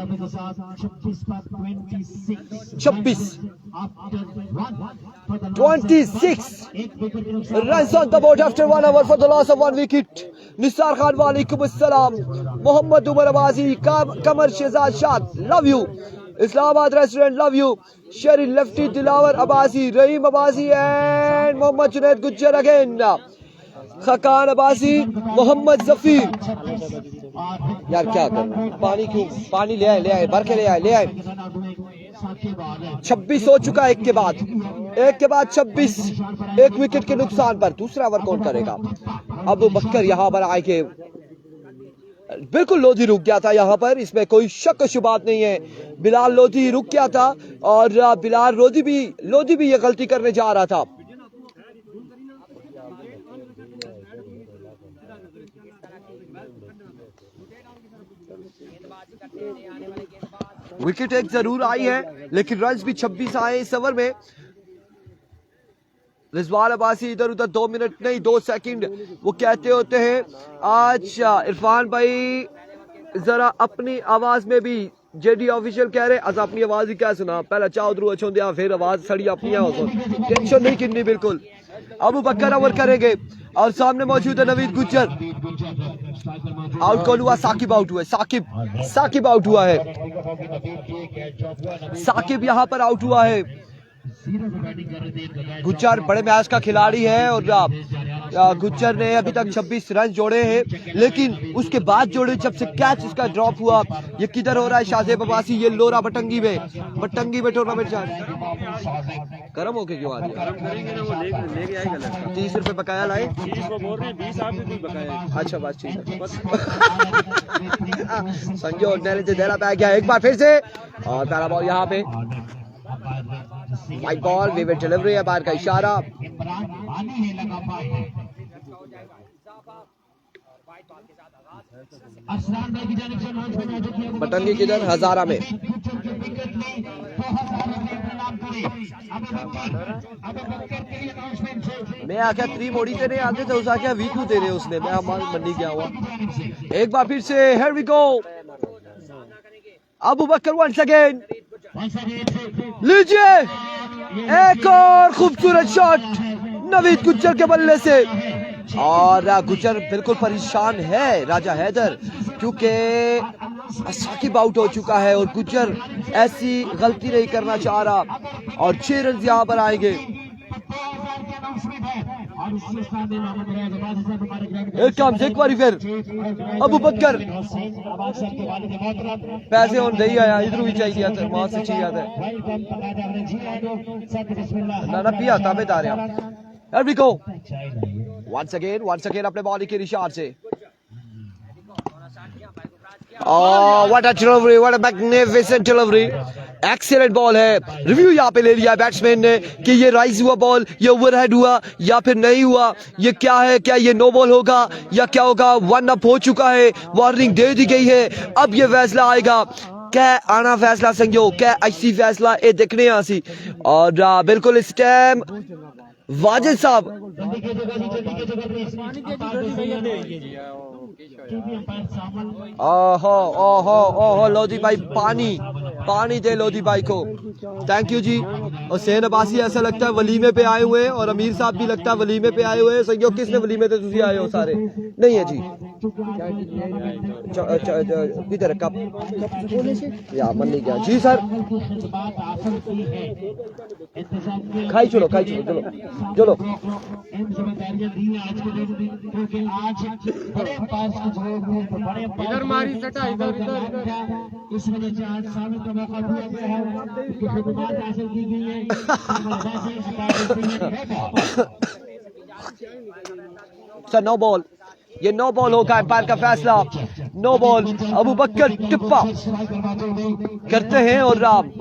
Speaker 2: 26 runs on the board after 1 over for the loss of 1 wicket. Nisar Khan वालेकुम अस्सलाम, Mohammad Umar Abbasi, Qamar Shahzad Shad love you, Islamabad restaurant love you, Sheri lefty Dilawar Abbasi, Rahim Abbasi and Mohammad Junaid Gujjar again, Khaqan Abbasi, Mohammad Zafeer. यार क्या कर, पानी क्यों, पानी ले आए भर के ले आए। 26 हो चुका है एक के बाद 26, 1 विकेट के नुकसान पर। दूसरा ओवर कौन करेगा? अबू बकर यहाँ पर आएंगे। बिल्कुल लोधी रुक गया था यहाँ पर, इसमें कोई शक शुबात नहीं है। बिलाल लोधी रुक गया था और बिलाल लोधी भी ये गलती करने जा रहा था। विकेट एक जरूर आई है, लेकिन रन्स भी 26 आए इस ओवर में। रिजवान अब्बासी इधर उधर 2 मिनट नहीं 2 सेकंड वो कहते होते हैं। आज इरफान भाई जरा अपनी आवाज में भी, जेडी ऑफिशियल कह रहे अस अपनी आवाज ही क्या सुना, पहले चाह उधर अच्छों फिर आवाज सड़ी अपनी टेंशन नहीं किन्नी बिल्कुल। अबू बकर ओवर करेंगे और सामने मौजूद है नवीद गुज्जर। आउट कौन हुआ? साकिब आउट हुआ है। साकिब आउट हुआ है। साकिब यहाँ पर आउट हुआ है। गुज्जर बड़े मैच का खिलाड़ी है और गुज्जर ने अभी तक 26 रन जोड़े हैं, लेकिन उसके बाद जोड़े जब से कैच इसका ड्रॉप हुआ। ये किधर हो रहा है? शाहजेब अब्बासी, ये लोरा बटंगी में टूर्नामेंट गर्म होके क्यों आ रही है? 30 रुपए बकाया लाए,
Speaker 4: 20
Speaker 2: अच्छा बस ठीक है। संजो देना पा गया एक बार फिर से और पहला बॉल यहाँ पे वाइड बॉल, विविड डिलीवरी है, बाहर का इशारा। बटंगी किधर? हजारा में। मैं आख्या 3 मोड़ी ते नहीं आते थे, उस आख्या वीकू दे रहे उसने, मैं मन्नी गया हुआ। एक बार फिर से here we go, Abu Bakar once again, लीजिए एक और खूबसूरत शॉट नवीद गुज्जर के बल्ले से। और गुज्जर बिल्कुल परेशान है राजा हैदर, क्योंकि साकिब आउट हो चुका है और गुज्जर ऐसी गलती नहीं करना चाह रहा और 6 रन यहाँ पर आएंगे। एक बार फिर अबू बकर, पैसे और नहीं आया, इधर भी चाहिए था, वहां से चाहिए था ना पिया ताबेदार। Here we go. Once again अपने बॉलिंग के इशारे से। Oh, what a delivery, what a magnificent delivery. Excellent ball है। रिव्यू यहाँ पे ले लिया बैट्समैन ने कि ये राइज हुआ बॉल, ये ओवरहेड हुआ या फिर नहीं हुआ, ये क्या है, क्या ये नो बॉल होगा या क्या होगा। 1 अप हो चुका है, वार्निंग दे दी गई है, अब ये फैसला आएगा। क्या आना फैसला संजो, क्या ऐसी फैसला ये देखने यहाँ सी। और बिल्कुल इस टाइम वाजिद साहब ओहो लोधी भाई, पानी दे लोधी भाई को। थैंक यू जी। और हुसैन अब्बासी ऐसा लगता है वलीमे पे आए हुए हैं और अमीर साहब भी लगता है वलीमे पे आए हुए हैं। संयोग किसने वलीमे थे? तुझे आए हो सारे? नहीं है जी, किधर कप या मन नहीं गया जी सर। खाई चलो चलो।
Speaker 4: इधर मारी सटा, इधर इधर इधर।
Speaker 1: इस वजह से आज शामिल का मौका दिया गया है, उनकी खिदमत हासिल की गई है।
Speaker 2: सर नो बॉल, ये नो बॉल होगा, एम्पायर का फैसला नो बॉल। अबू बकर टिप्पा करते हैं और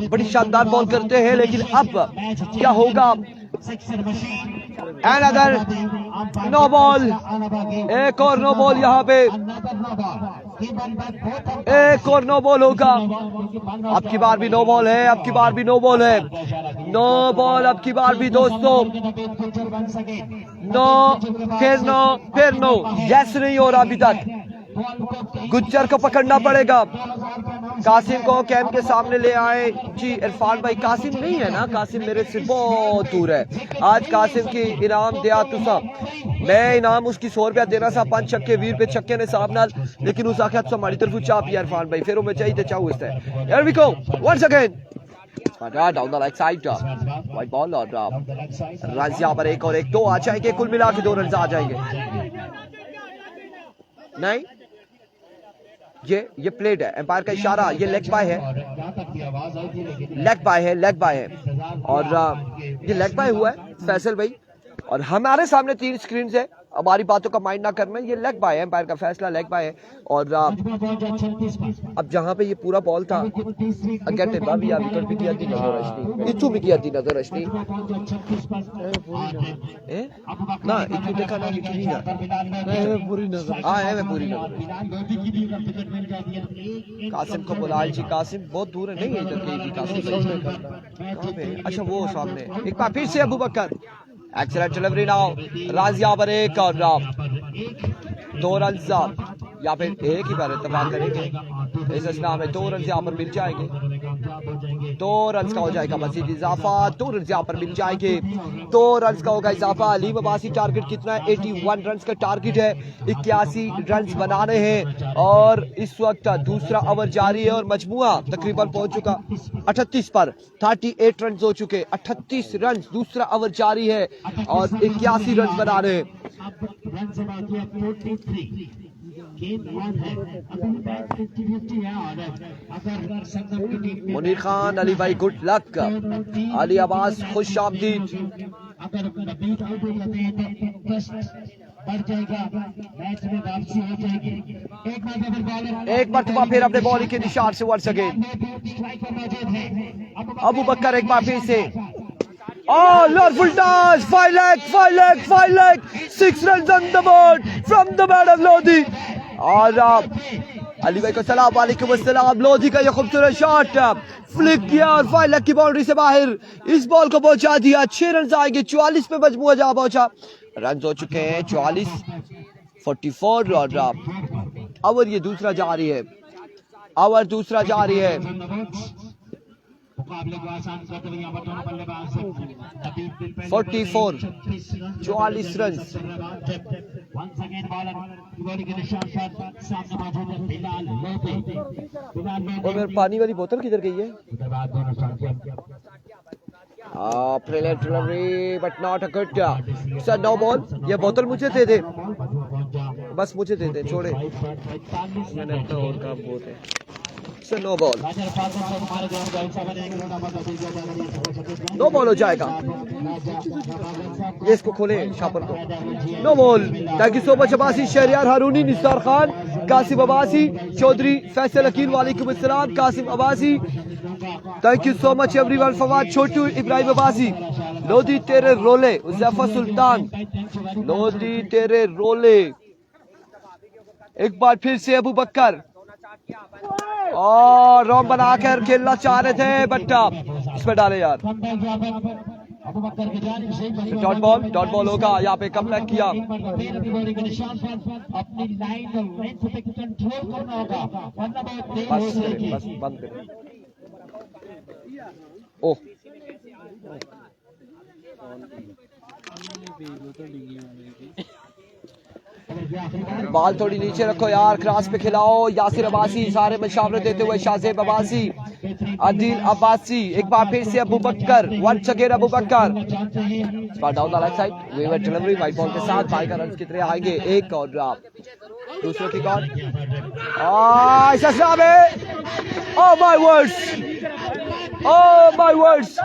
Speaker 2: बड़ी शानदार बॉल करते हैं, लेकिन अब क्या होगा? अनदर नो बॉल, एक और नो बॉल यहाँ पे, एक और नो बॉल होगा। अब की बार भी नो बॉल है, अब की बार भी नो बॉल है, नो बॉल अब की बार भी दोस्तों, नो फिर नो, यस नहीं हो रहा अभी तक। गुज्जर को पकड़ना पड़ेगा, कासिम को कैंप के सामने ले आए जी। इरफान भाई कासिम नहीं है ना, कासिम मेरे से बहुत दूर है। आज कासिम की इनाम दिया तुसा, मैं इनाम उसकी 100 रुपया देना सा, 5 छक्के वीर पे छक्के ने साहब नाल, लेकिन उस आखिर हमारी तरफ चाप या इरफान भाई फिर मैं चाहिए चाहूँ इस here we go once again down the right side white ball और रन यहाँ पर एक और एक, 2 आ जाएंगे, कुल मिला के 2 रन आ जाएंगे। नहीं ये प्लेड है, एम्पायर का इशारा, ये लेग बाय है, लेग बाय है, लेग बाय है और ये लेग बाय हुआ है फैसल भाई। और हमारे सामने 3 स्क्रीन है, हमारी बातों का माइंड ना करना, ये लेग बाय है, एम्पायर का फैसला लेग बाय है। और अब जहां पे ये पूरा बॉल था अगेन भी विकेट भी किया थी नजर रशनी, इचू भी किया थी नजर रशनी ना, इचू देखा ना इचू ना पूरी नजर हां है, मैं पूरी नजर। कासिम को बुलाए जी, कासिम बहुत दूर है, नहीं है इधर कहीं भी कासिम, अच्छा वो सामने। एक बार फिर से अबू बकर, एक्सीलेंट डिलीवरी नाउ, राज यहाँ पर एक और 2 रन या फिर एक ही बार इत्तेफाक करेंगे इस असना में, 2 रन यहाँ पर मिल जाएंगे, 2 रन का हो जाएगा मजीद इजाफा, 2 रन यहाँ पर मिल जाएंगे, 2 रन का होगा इजाफा। अलीम अब्बासी टारगेट कितना है? 81 रन का टारगेट है, 81 रन बनाने हैं और इस वक्त दूसरा ओवर जारी है और मजमुआ तकरीबन पहुंच चुका 38 पर, 38 रन हो चुके, 38 रन, दूसरा ओवर जारी है और 81 रन बना रहे हैं। मुनीर खान अली भाई गुड लक, अली अब्बास खुश आमदीद। एक मरतबा फिर अपने बॉलिंग के निशान से वंस अगेन अबू बकर, एक बार फिर से Oh, Lord Fultas, 5 leg, 6 runs on the board from the man of Lodi. और अली भाई को सलाम वालेकुम अस्सलाम। लोधी का ये खूबसूरत शॉट फ्लिक किया और 5 leg की बाउंड्री से बाहर इस बॉल को पहुंचा दिया। 6 रन आएंगे, 44 पे मजमूआ जहां पहुंचा, रन हो चुके हैं 44, 44 और ओवर ये दूसरा जारी है, ओवर दूसरा जारी है। मुकाबले को आसान करते हुए यहाँ पर दोनों बल्लेबाज 44 44 रन। और मेरे पानी वाली बोतल किधर गई है? But not a good sir, no ball. ये बोतल मुझे दे दे, बस मुझे दे दे, छोड़े मैंने तो और काम बहुत है। नो बॉल, नो बॉल हो जाएगा, ये इसको खोले शापर को, no ball. Thank you so much Abbasi, Shehryar Harooni, Nisar Khan, Qasim Abbasi, Chaudhry Faisal Aqeel, वालेकुम अस्सलाम, Qasim Abbasi, thank you so much everyone, Fawad Chhotu, Ibrahim Abbasi, Lodhi तेरे रोले, उज़ैफा सुल्तान, लोधी तेरे रोले। एक बार फिर से अबू बकर और रॉम बनाकर खेलना चाह रहे थे बट इसमें डाले यार। डॉट बॉल होगा यहाँ पे, कम बैक किया। बस बंद करें। ओह बाल थोड़ी नीचे रखो यार, क्रॉस पे खिलाओ। यासिर अब्बासी सारे मशावरे देते हुए, शाज़ेब अब्बासी, अदील अब्बासी, एक बार फिर से Abu Bakar, once again Abu Bakar, down the right side, waver delivery white ball के साथ, भाई का रन कितने आएंगे? एक और दूसरों की call oh my words, oh my words,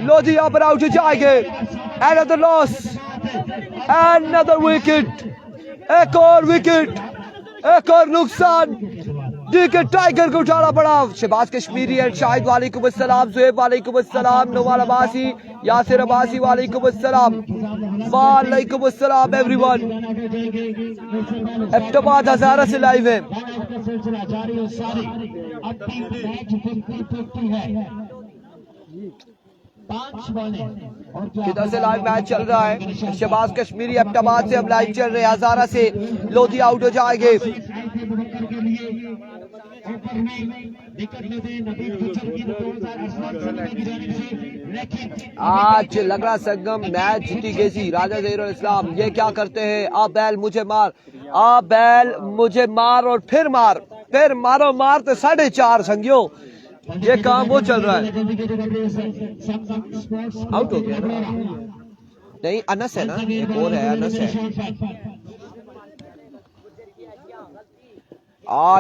Speaker 2: Lodhi यहाँ पर आउट हो जाएंगे। Another loss, another wicket, एक और विकेट, एक और नुकसान। डीके टाइगर को उठाना पड़ा। शहबाज कश्मीरी एंड शाहिद वालेकुम अस्सलाम, जुएब वालेकुम अस्सलाम, नवाल अब्बासी, यासिर अब्बासी वालेकुम अस्सलाम, वालेकुम अस्सलाम एवरीवन। एबटाबाद हजारा से लाइव है। किधर से लाइव मैच चल रहा है? शहबाज कश्मीरी एबटाबाद से हम लाइव चल रहे हैं। हजारा से लोधी आउट हो जाएंगे। आज लग रहा संगम मैच जीती गई। राजा जहीरुल इस्लाम ये क्या करते हैं? आ बैल मुझे मार, आ बैल मुझे मार और फिर मार, फिर मारो मार तो 4.5 संगियो। ये काम वो चल रहा है। आउट हो गया ना? नहीं, अनस है ना, एक और है, अनस है।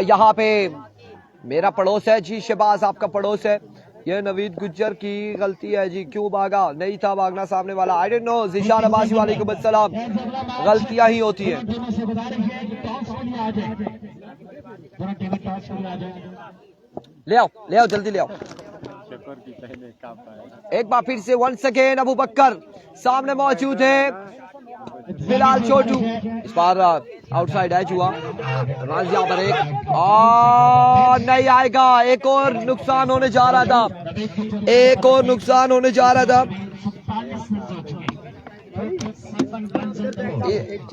Speaker 2: यहाँ पे मेरा पड़ोस है जी, शहबाज आपका पड़ोस है। ये नवीद गुज्जर की गलती है जी, क्यों भागा? नहीं था भागना सामने वाला। I don't know. Zeeshan Abbasi वालेकुम अस्सलाम। गलतियां ही होती है। ले आओ जल्दी ले आओ। एक बार फिर से वंस अगेन अबू बकर सामने मौजूद है। बिलाल छोटू इस बार आउटसाइड एज हुआ। यहाँ पर एक नहीं आएगा। एक और नुकसान होने जा रहा था, एक और नुकसान होने जा रहा था।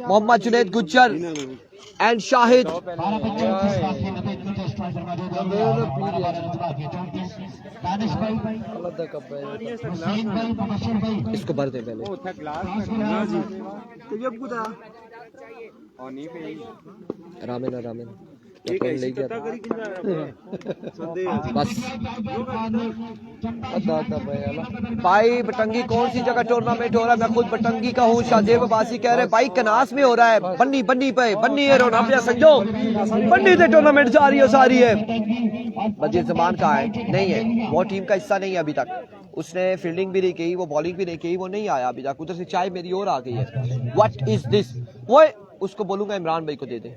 Speaker 2: मोहम्मद जुनैद गुज्जर एंड शाहिद। इसको भर दे पहले। रामेन ले गया बस। भाई बटंगी कौन सी जगह टूर्नामेंट हो रहा है? मैं खुद बटंगी का हूँ। शाहजेब अब्बासी कह रहे भाई कनास में हो रहा है। बन्नी पे बन्नी है रोना पे समझो, बन्नी से टूर्नामेंट जा रही है सारी है। मजीद जमान कहाँ है? नहीं है, वो टीम का हिस्सा नहीं है अभी तक। उसने फील्डिंग भी नहीं की, वो बॉलिंग भी नहीं की, वो नहीं आया अभी तक। उधर से चाय मेरी और आ गई है। What is this? वो उसको बोलूंगा इमरान भाई को दे दे,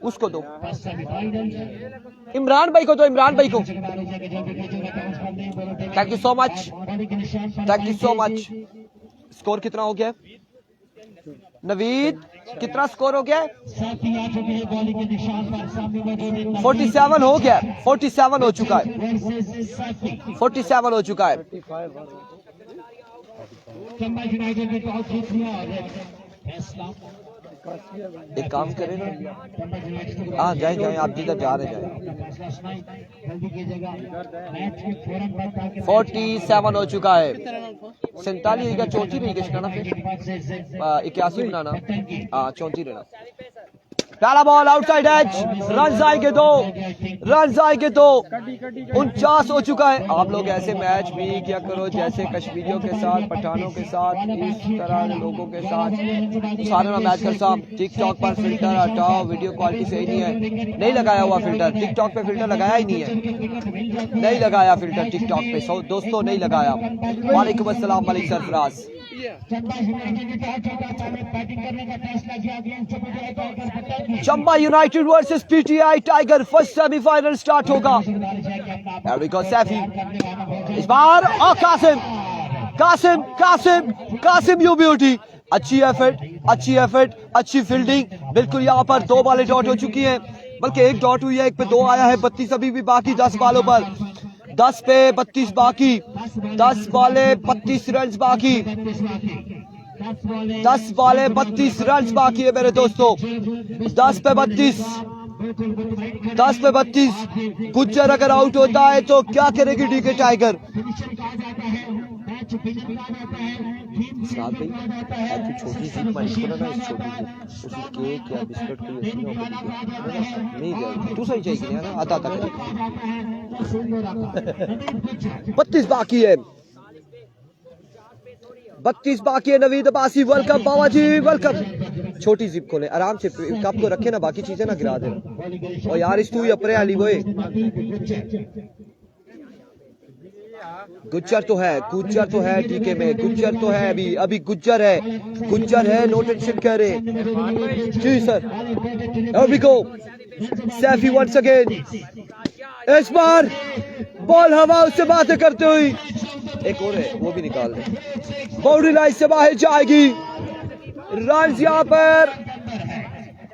Speaker 2: उसको दो, इमरान भाई को दो, इमरान भाई को। Thank you so much, thank you so much. Score कितना हो गया नवीद? कितना स्कोर हो गया? 47 हो गया। 47 हो चुका है, 47 हो चुका है। एक काम करें ना, हाँ जाए आप जिधर जा रहे जाए। 47 हो चुका है। 47 का 34 नहीं किसका फिर 81 बनाना, हाँ 34 लेना। पहला बॉल आउटसाइड एज, रन आएंगे दो, रन आएंगे दो। 49 हो चुका है। आप लोग ऐसे मैच भी क्या करो जैसे कश्मीरियों के साथ, पठानों के साथ, इस तरह लोगों के साथ सारे ना मैच कर साहब। टिकटॉक पर फिल्टर हटाओ, वीडियो क्वालिटी सही नहीं है। नहीं लगाया हुआ फिल्टर, टिकटॉक पे फिल्टर लगाया ही नहीं है, नहीं लगाया फिल्टर टिकटॉक पे दोस्तों, नहीं लगाया। वालेकुम अस्सलाम Malik Sarfaraz. Chamba United versus PTI tiger, first semifinal start होगा। सैफी इस बार और कासिम यू ब्यूटी। अच्छी एफर्ट, अच्छी फील्डिंग। बिल्कुल यहाँ पर 2 बॉलें डॉट हो चुकी हैं, बल्कि 1 डॉट हुई है, 1 पे 2 आया है। 32 अभी भी बाकी 10 बॉलों पर, 10 पे 32 बाकी, 10 बॉलें 32 रन बाकी, 10 बॉलें 32 रन बाकी है मेरे दोस्तों। 10 पे 32, 10 पे 32। गुज्जर अगर आउट होता है तो क्या करेगी डीके टाइगर? छोटी सी केक या बिस्कुट नहीं देगी, तू सही चाहिए ना, आता 32 बाकी है। 32 बाकी है। नवीद अब्बासी वेलकम बाबा जी वेलकम। छोटी जिप खोले आराम से, कप को रखे ना, बाकी चीजें ना गिरा देना। और यार इस तू अपने आली वो गुज्जर तो है, गुज्जर तो है टीके में, गुज्जर तो है, अभी गुज्जर है, गुज्जर है, नो टेंशन कह रहे जी sir. Here we go. Saifi once again. इस बार बॉल हवा उससे बातें करते हुई, एक और है वो भी निकाल दे, बाउंड्री लाइन से बाहर जाएगी। रन यहाँ पर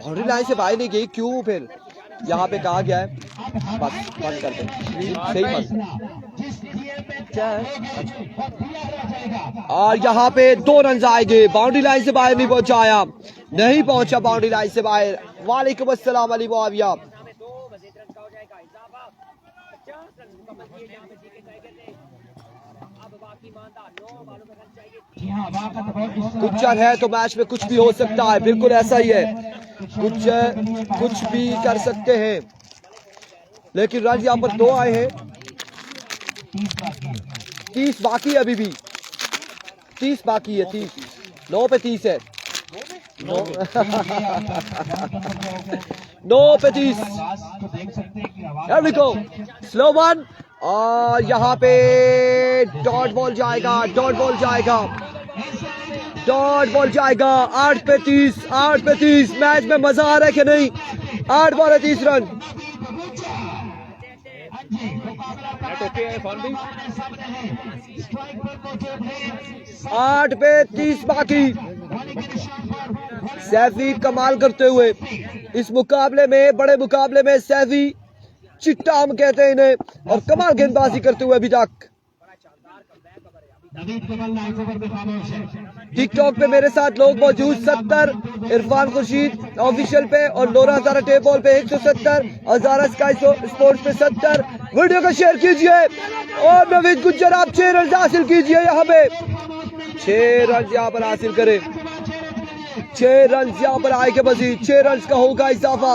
Speaker 2: बाउंड्री लाइन से बाहर नहीं गई, क्यों फिर यहाँ पे कहा गया है बस बंद कर दे, सही बस। और यहाँ पे 2 रन आएंगे। बाउंड्री लाइन से बाहर नहीं पहुंचाया, नहीं पहुंचा बाउंड्री लाइन से बाहर। वालेकुम अस्सलाम अली मुआविया। गुज्जर है तो मैच में कुछ भी हो सकता है, बिल्कुल ऐसा ही है, गुज्जर कुछ भी कर सकते हैं। लेकिन रन यहाँ पर 2 आए हैं। 30 बाकी है, अभी भी 30 बाकी है, 30 9 पे 30 है, 9 पे 30। Here we go. Slow one, और यहाँ पे डॉट बॉल जाएगा, डॉट बॉल जाएगा, डॉट बॉल जाएगा। 8 पे 30, 8 पे 30। मैच में मजा आ रहा है कि नहीं? 8 बॉल 30 रन। 8 पे 30 बाकी। सैफी कमाल करते हुए इस मुकाबले में, बड़े मुकाबले में सैफी चिट्टा हम कहते हैं इन्हें, और कमाल गेंदबाजी करते हुए अभी तक। टिकटॉक पे मेरे साथ लोग मौजूद 70, इरफान खुर्शीद ऑफिशियल पे और लोरा हजारा टेप बॉल पे 170, हजारा स्काई स्पोर्ट्स पे 70। वीडियो को शेयर कीजिए और नवीद गुज्जर आप 6 रन हासिल कीजिए, यहाँ पे 6 रन यहाँ पर हासिल करें, 6 रन यहाँ पर आए के मजीद 6 रन का होगा इजाफा।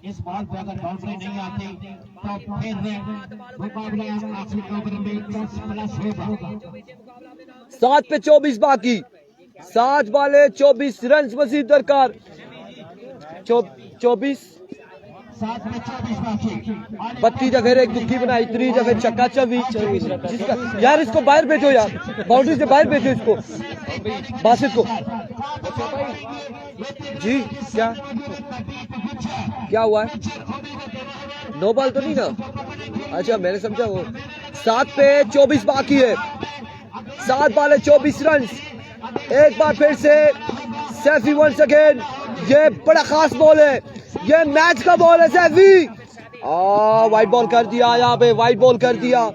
Speaker 1: इस बॉल पे अगर बाउंड्री नहीं आती तो फिर मुकाबला आखिरी ओवर में 10+ होगा।
Speaker 2: 7 पे 24 बाकी, 7 वाले 24 रन मजीद दरकार। 24
Speaker 1: 7 पे 24 बाकी।
Speaker 2: 32 जगह एक दुखी बनाई, 3 जगह चक्का चवी जिसका यार, इसको बाहर भेजो यार, बाउंड्री से बाहर भेजो इसको, बासित को। जी क्या हुआ है? नो बॉल तो नहीं ना? अच्छा मैंने समझा वो। 7 पे 24 बाकी है, 7 बॉल 24 रन। एक बार फिर से सैफी वंस अगेन, ये बड़ा खास बॉल है, ये मैच का बॉल है सैफी। वाइट बॉल कर दिया, यहाँ पे वाइट बॉल कर दिया।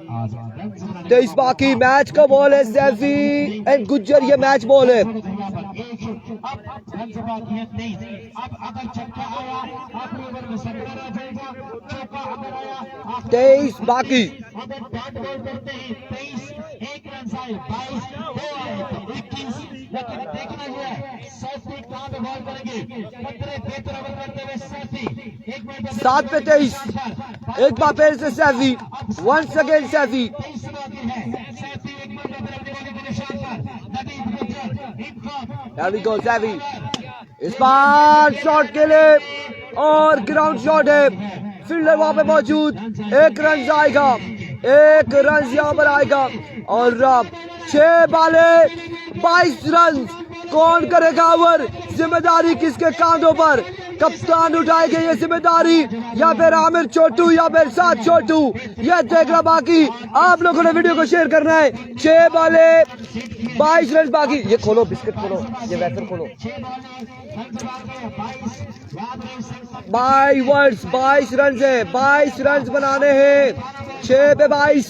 Speaker 2: 23 बाकी, मैच का बॉल है सैफी एंड गुज्जर, ये मैच बॉल है। 23 बाकी। सात पे 23, एक बार फिर से Saifi, once again Saifi. There we go, Saifi इस बार शॉट के लिए, और ग्राउंड शॉट है, फील्डर वहां पे मौजूद। 1 रन आएगा, 1 रन यहाँ पर आएगा, और 6 बाले 22 रन। कौन करेगा ओवर? जिम्मेदारी किसके कांधों पर? कप्तान उठाएंगे ये जिम्मेदारी, या फिर आमिर छोटू, या फिर साथ छोटू, ये देखना बाकी। आप लोगों ने वीडियो को शेयर करना है। 6 बाले 22 रन बाकी। ये खोलो, बिस्किट खोलो, ये वैफर खोलो। 22 रन है, 22 रन बनाने हैं। 6 पे 22,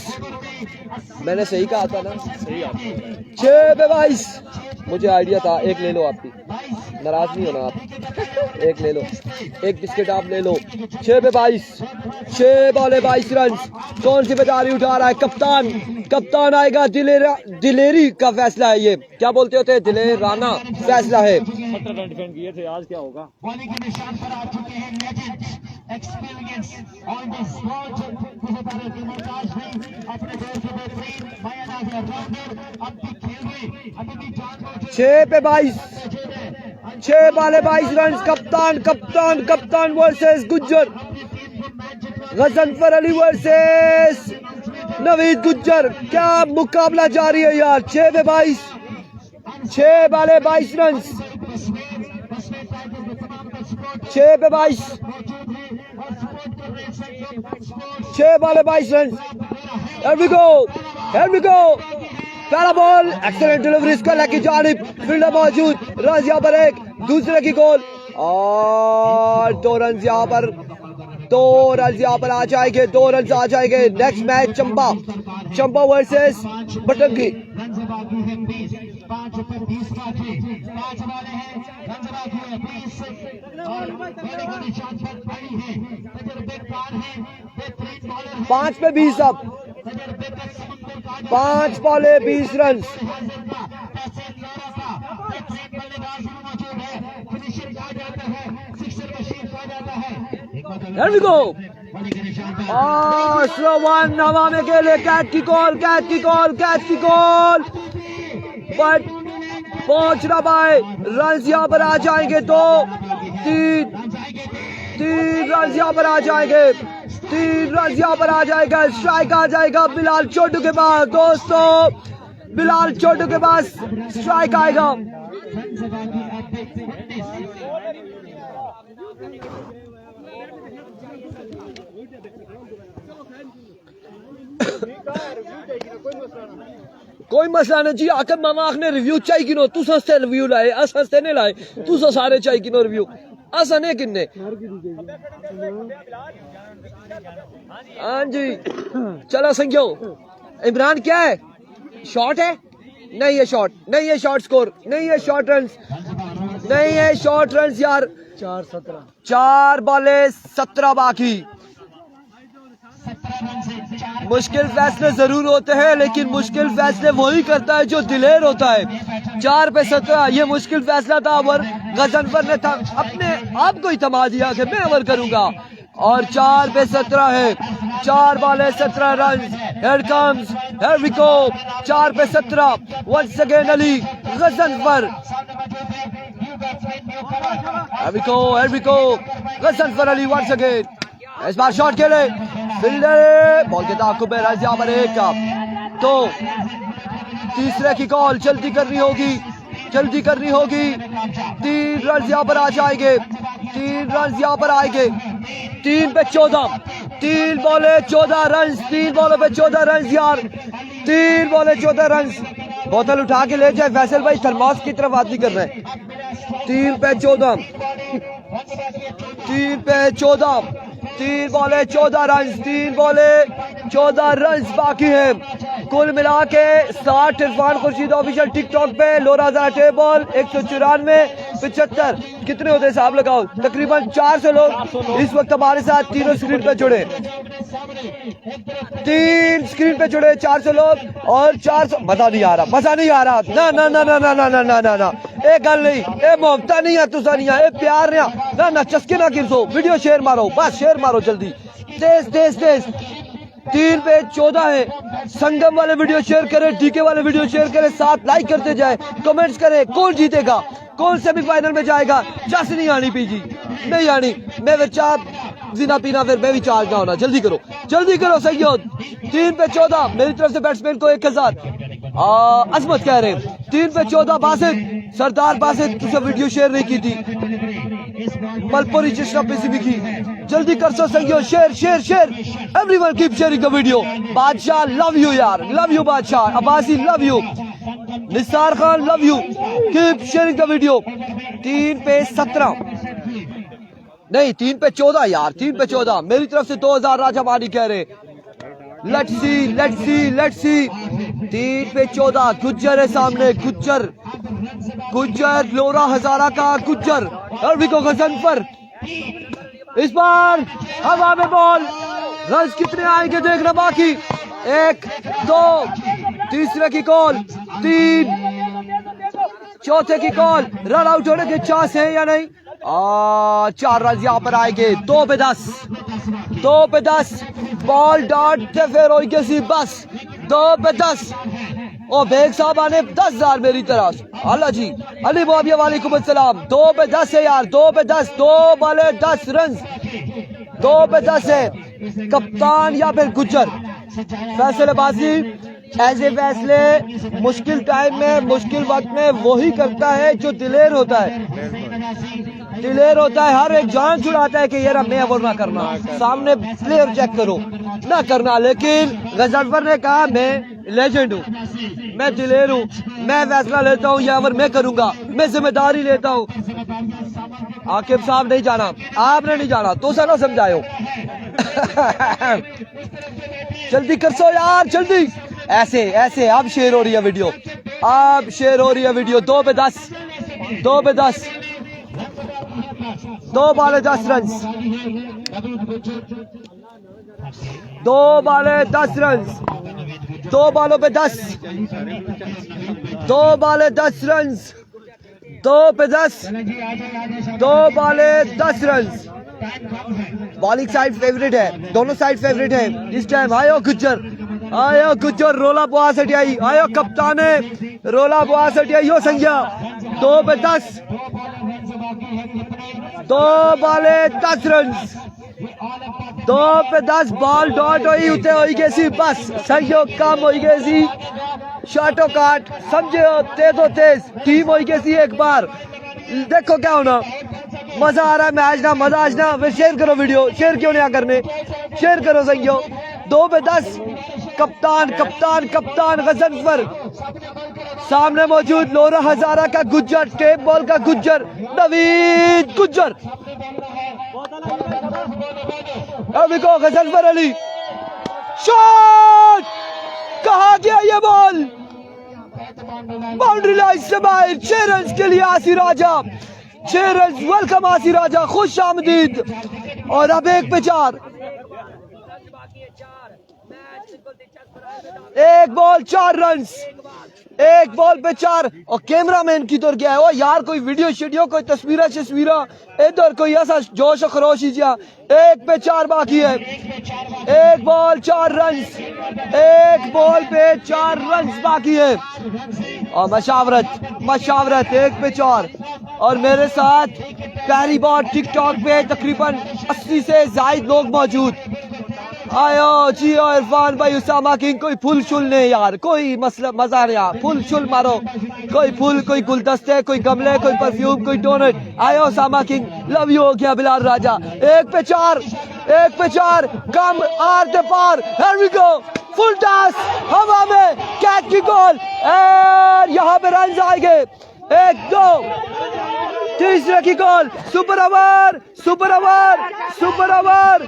Speaker 2: मैंने सही कहा था ना? सही 6 पे 22, मुझे आइडिया था। एक ले लो, आपकी नाराज नहीं होना आप, एक ले लो, एक बिस्किट आप ले लो। 6 पे 22, 6 बॉले 22 रन। कौन जिम्मेदारी उठा रहा है? कप्तान, कप्तान आएगा। दिलेरी का फैसला है, ये क्या बोलते होते हैं, दिलेराना फैसला है।
Speaker 3: 70 रन डिफेंड किए थे, आज क्या होगा?
Speaker 1: एक्सपीरियंस ऑन द स्पॉट किसी तरह की मोहताज नहीं अपने देश के बेहतरीन बयान आ गया रॉन्डर अब भी खेल रहे अभी भी जान मौजूद
Speaker 2: 6 पे 22 6 बाले 22 रन कप्तान वर्सेस गुज्जर गजनफर अली वर्सेस नवीद गुज्जर क्या मुकाबला जारी है यार 6 पे 22 6 बाले 22 रन 6 पे 22 6 बाले 22 रन here we go पहला बॉल एक्सीलेंट डिलीवरी इसका लेकी जानिब फील्डर मौजूद रन यहाँ पर एक दूसरे की गोल और 2 रन यहाँ पर आ जाएंगे 2 रन आ जाएंगे नेक्स्ट मैच चंबा वर्सेस बटंगी
Speaker 1: 5 पे 20 बाकी 5 वाले हैं रन बाकी है 20 और बड़ी शॉट पर पड़ी है तजर्बेकार है बेहतरीन बॉलर
Speaker 2: 5 पे 20 अब 5 बॉले 20 रन Here we go. और स्लो वन हवा में खेले कैच की कॉल बट पहुंच रहा भाई रन यहाँ पर आ जाएंगे 2 3 रन यहाँ पर आ जाएंगे 3 रन यहाँ पर आ जाएगा स्ट्राइक आ जाएगा बिलाल छोटू के पास दोस्तों बिलाल छोटू के पास स्ट्राइक आएगा कोई मसला नहीं जी आकर मामा आखने रिव्यू चाहिए कि नो तू सस्ते रिव्यू लाए अस सस्ते नहीं लाए तू सो सारे चाहिए कि नो रिव्यू असा नहीं किन्ने हाँ जी चलो संख्यो इमरान क्या है शॉट है नहीं है शॉट स्कोर नहीं है शॉर्ट रन यार 4 बॉले 17 बाकी मुश्किल फैसले जरूर होते हैं लेकिन मुश्किल फैसले वही करता है जो दिलेर होता है 4 पे 17 ये मुश्किल फैसला था और गजनफर ने अपने आप को ही थमा दिया कि मैं ओवर करूंगा और 4 पे 17 है 4 बॉले 17 रन here we go 4 पे 17 once again Ali Ghazanfar here we go Ghazanfar Ali once again इस बार शॉट खेले फील्डर बॉल के ताक़ुब में रन यहाँ पर एक तो तीसरे की कॉल जल्दी करनी होगी 3 रन यहाँ पर आ जाएंगे 3 रन यहाँ पर आएंगे 3 पे 14 3 बॉले 14 रन 3 बॉलों पे 14 रन यार 3 बॉले 14 रन बोतल उठा के ले जाए फैसल भाई थर्मास की तरफ बात नहीं कर रहे 3 पे 14 3 बॉले 14 रन 3 बॉले 14 रन बाकी है कुल मिला के 60 इरफान खुर्शीद ऑफिशियल टिकटॉक पे लोरा जरा टेबल 194 75 कितने होते साहब लगाओ तकरीबन 400 लोग इस वक्त हमारे साथ तीनों स्क्रीन पे जुड़े 3 स्क्रीन पे जुड़े 400 लोग और 400 मजा नहीं आ रहा ना ए गल नहीं ए मोहब्बत नहीं है तुसा नहीं है ए प्यार ना चस्के ना गिरसो वीडियो शेयर मारो बस शेयर मारो जल्दी तेज 3 पे 14 है संगम वाले वीडियो शेयर करें डीके वाले वीडियो शेयर करें 7 लाइक करते जाए कमेंट्स करें कौन जीतेगा कौन सेमीफाइनल में जाएगा जस नहीं आनी पीजी नहीं आनी मैं फिर चाह जीना पीना फिर मैं भी चार्ज ना होना जल्दी करो सैयद 3 पे 14 मेरी तरफ से बैट्समैन को 1000 अजमत कह रहे हैं 3 पे 14 बासित सरदार बासित तुझे वीडियो शेयर नहीं की थी मलपुरी जिसना पीसीबी की जल्दी कर so Syed share everyone keep sharing the video Badshah love you यार love you Badshah Abbasi love you Nisar Khan love you keep sharing the video 3 पे 17 नहीं 3 पे 14 यार 3 पे 14 मेरी तरफ से 2000 राजा मानी कह रहे लेट्स सी 3 पे 14 गुज्जर है सामने गुज्जर लोरा हजारा का गुज्जर और को गजनफर इस बार हवा में बॉल रन कितने आएंगे देखना बाकी 1 2 तीसरे की कॉल 3 चौथे की कॉल रन आउट होने के चांस है या नहीं 4 रन यहाँ पर आएंगे। 2 पे 10, 2 पे 10 बॉल डॉट के फिर हो गई सी बस। 2 पे 10 ओ बेग साहब आने 10,000 मेरी तरफ। अल्लाह जी अली मुआविया वालेकुम अस्सलाम। 2 पे 10 है यार, 2 पे 10, 2 बॉले 10 रन, 2 पे 10 है। कप्तान या फिर गुज्जर फैसलेबाजी ऐसे फैसले मुश्किल टाइम में, मुश्किल वक्त में वही करता है जो दिलेर होता है। दिलेर होता है, हर एक जान छुड़ाता है कि यार मैं वो ना करना, सामने प्लेयर चेक करो ना करना। लेकिन गजनफर ने कहा मैं लेजेंड हूँ, मैं दिलेर हूँ, मैं फैसला लेता हूँ, या मैं करूंगा, मैं जिम्मेदारी लेता हूँ। आकिब साहब नहीं जाना, आपने नहीं जाना तो सर समझाओ। जल्दी कर सो यार जल्दी। ऐसे ऐसे अब शेयर हो रही है वीडियो, अब शेयर हो रही है वीडियो। 2 पे 10, 2 पे 10, 2 बॉले 10 रन, 2 बॉले 10 रन, 2 बॉलों पे 10, 2 बॉले 10 रन, 2 पे 10, 2 बॉले 10 रन। बॉलिंग साइड फेवरेट है, दोनों साइड फेवरेट है इस टाइम। आयो गुज्जर, आयो गुज्जर, रोला बुआ सटियाई, आयो कप्ताने रोला बुआ सटियाई यो संज्ञा। 2 पे 10, 2 बॉले 10 रन, 2 पे 10 बॉल डॉट होई उते होई गई सी बस। सहयोग काम होई गई सी, शॉटो काट समझे हो, तेजो तेज टीम होई गई सी एक बार। देखो क्या होना, मजा आ रहा है मैच ना, मजा आज ना। वे शेयर करो वीडियो, शेयर क्यों नहीं करने, शेयर करो संज्ञो। 2 पे 10 कप्तान कप्तान कप्तान गजनफर, सामने मौजूद लोरा हजारा का गुज्जर, टेप बॉल का गुज्जर नवीद गुज्जर। अभी को गजनफर अली शॉट, कहा गया ये बॉल, बाउंड्री लाइन से बाहर। 6 रन के लिए आसी राजा, 6 रन। वेलकम आसी राजा, खुश आमदीद। और अब 1 पे 4, 1 बॉल 4 रन, 1 बॉल पे 4। और कैमरामैन किधर गया है? ओ यार कोई वीडियो शीडियो, कोई तस्वीरा शस्वीरा इधर, कोई ऐसा जोश खरोश ही। 1 पे 4 बाकी है, 1 बॉल 4 रन, 1 बॉल पे 4 रन बाकी है। और मशावरत मशावरत 1 पे 4। और मेरे साथ पहली बार टिकटॉक पे तकरीबन 80 से ज्यादा लोग मौजूद। आयो जी इरफान भाई, उसामा किंग, कोई फुल शुल नहीं यार, कोई मसला मजा नहीं यार, फुल शुल मारो, कोई फुल, कोई गुलदस्ते, कोई गमले, कोई परफ्यूम, कोई डोनट। आयो उसामा किंग, लव यू हो गया बिलाल राजा। 1 पे 4, 1 पे 4 कम आर दे पार। Here we go, full toss हवा में, कैच की गोल, और यहाँ पे रन आएंगे। 1 2 तीसरे की गोल, super over super over super over,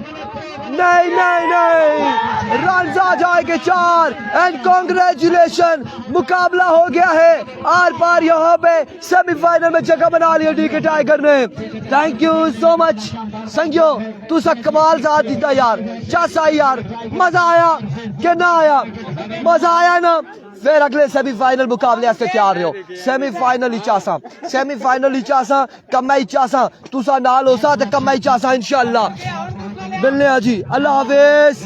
Speaker 2: नहीं नहीं नहीं, रन आ जाएंगे 4। एंड कॉन्ग्रेचुलेशन, मुकाबला हो गया है आर पार। यहाँ पे सेमीफाइनल में जगह बना लिया डीके टाइगर ने। थैंक यू सो मच संजो, तू सब कमाल साथ दीता यार, चासा यार, मजा आया कि ना आया? मजा आया ना? फिर अगले सेमीफाइनल मुकाबले से तैयार रहो। सेमीफाइनल ही चासा, सेमीफाइनल ही चासा, कम ही चासा, तुसा नाल हो सा तो कम ही चासा इंशाल्लाह। मिलने जी, अल्लाह हाफिज।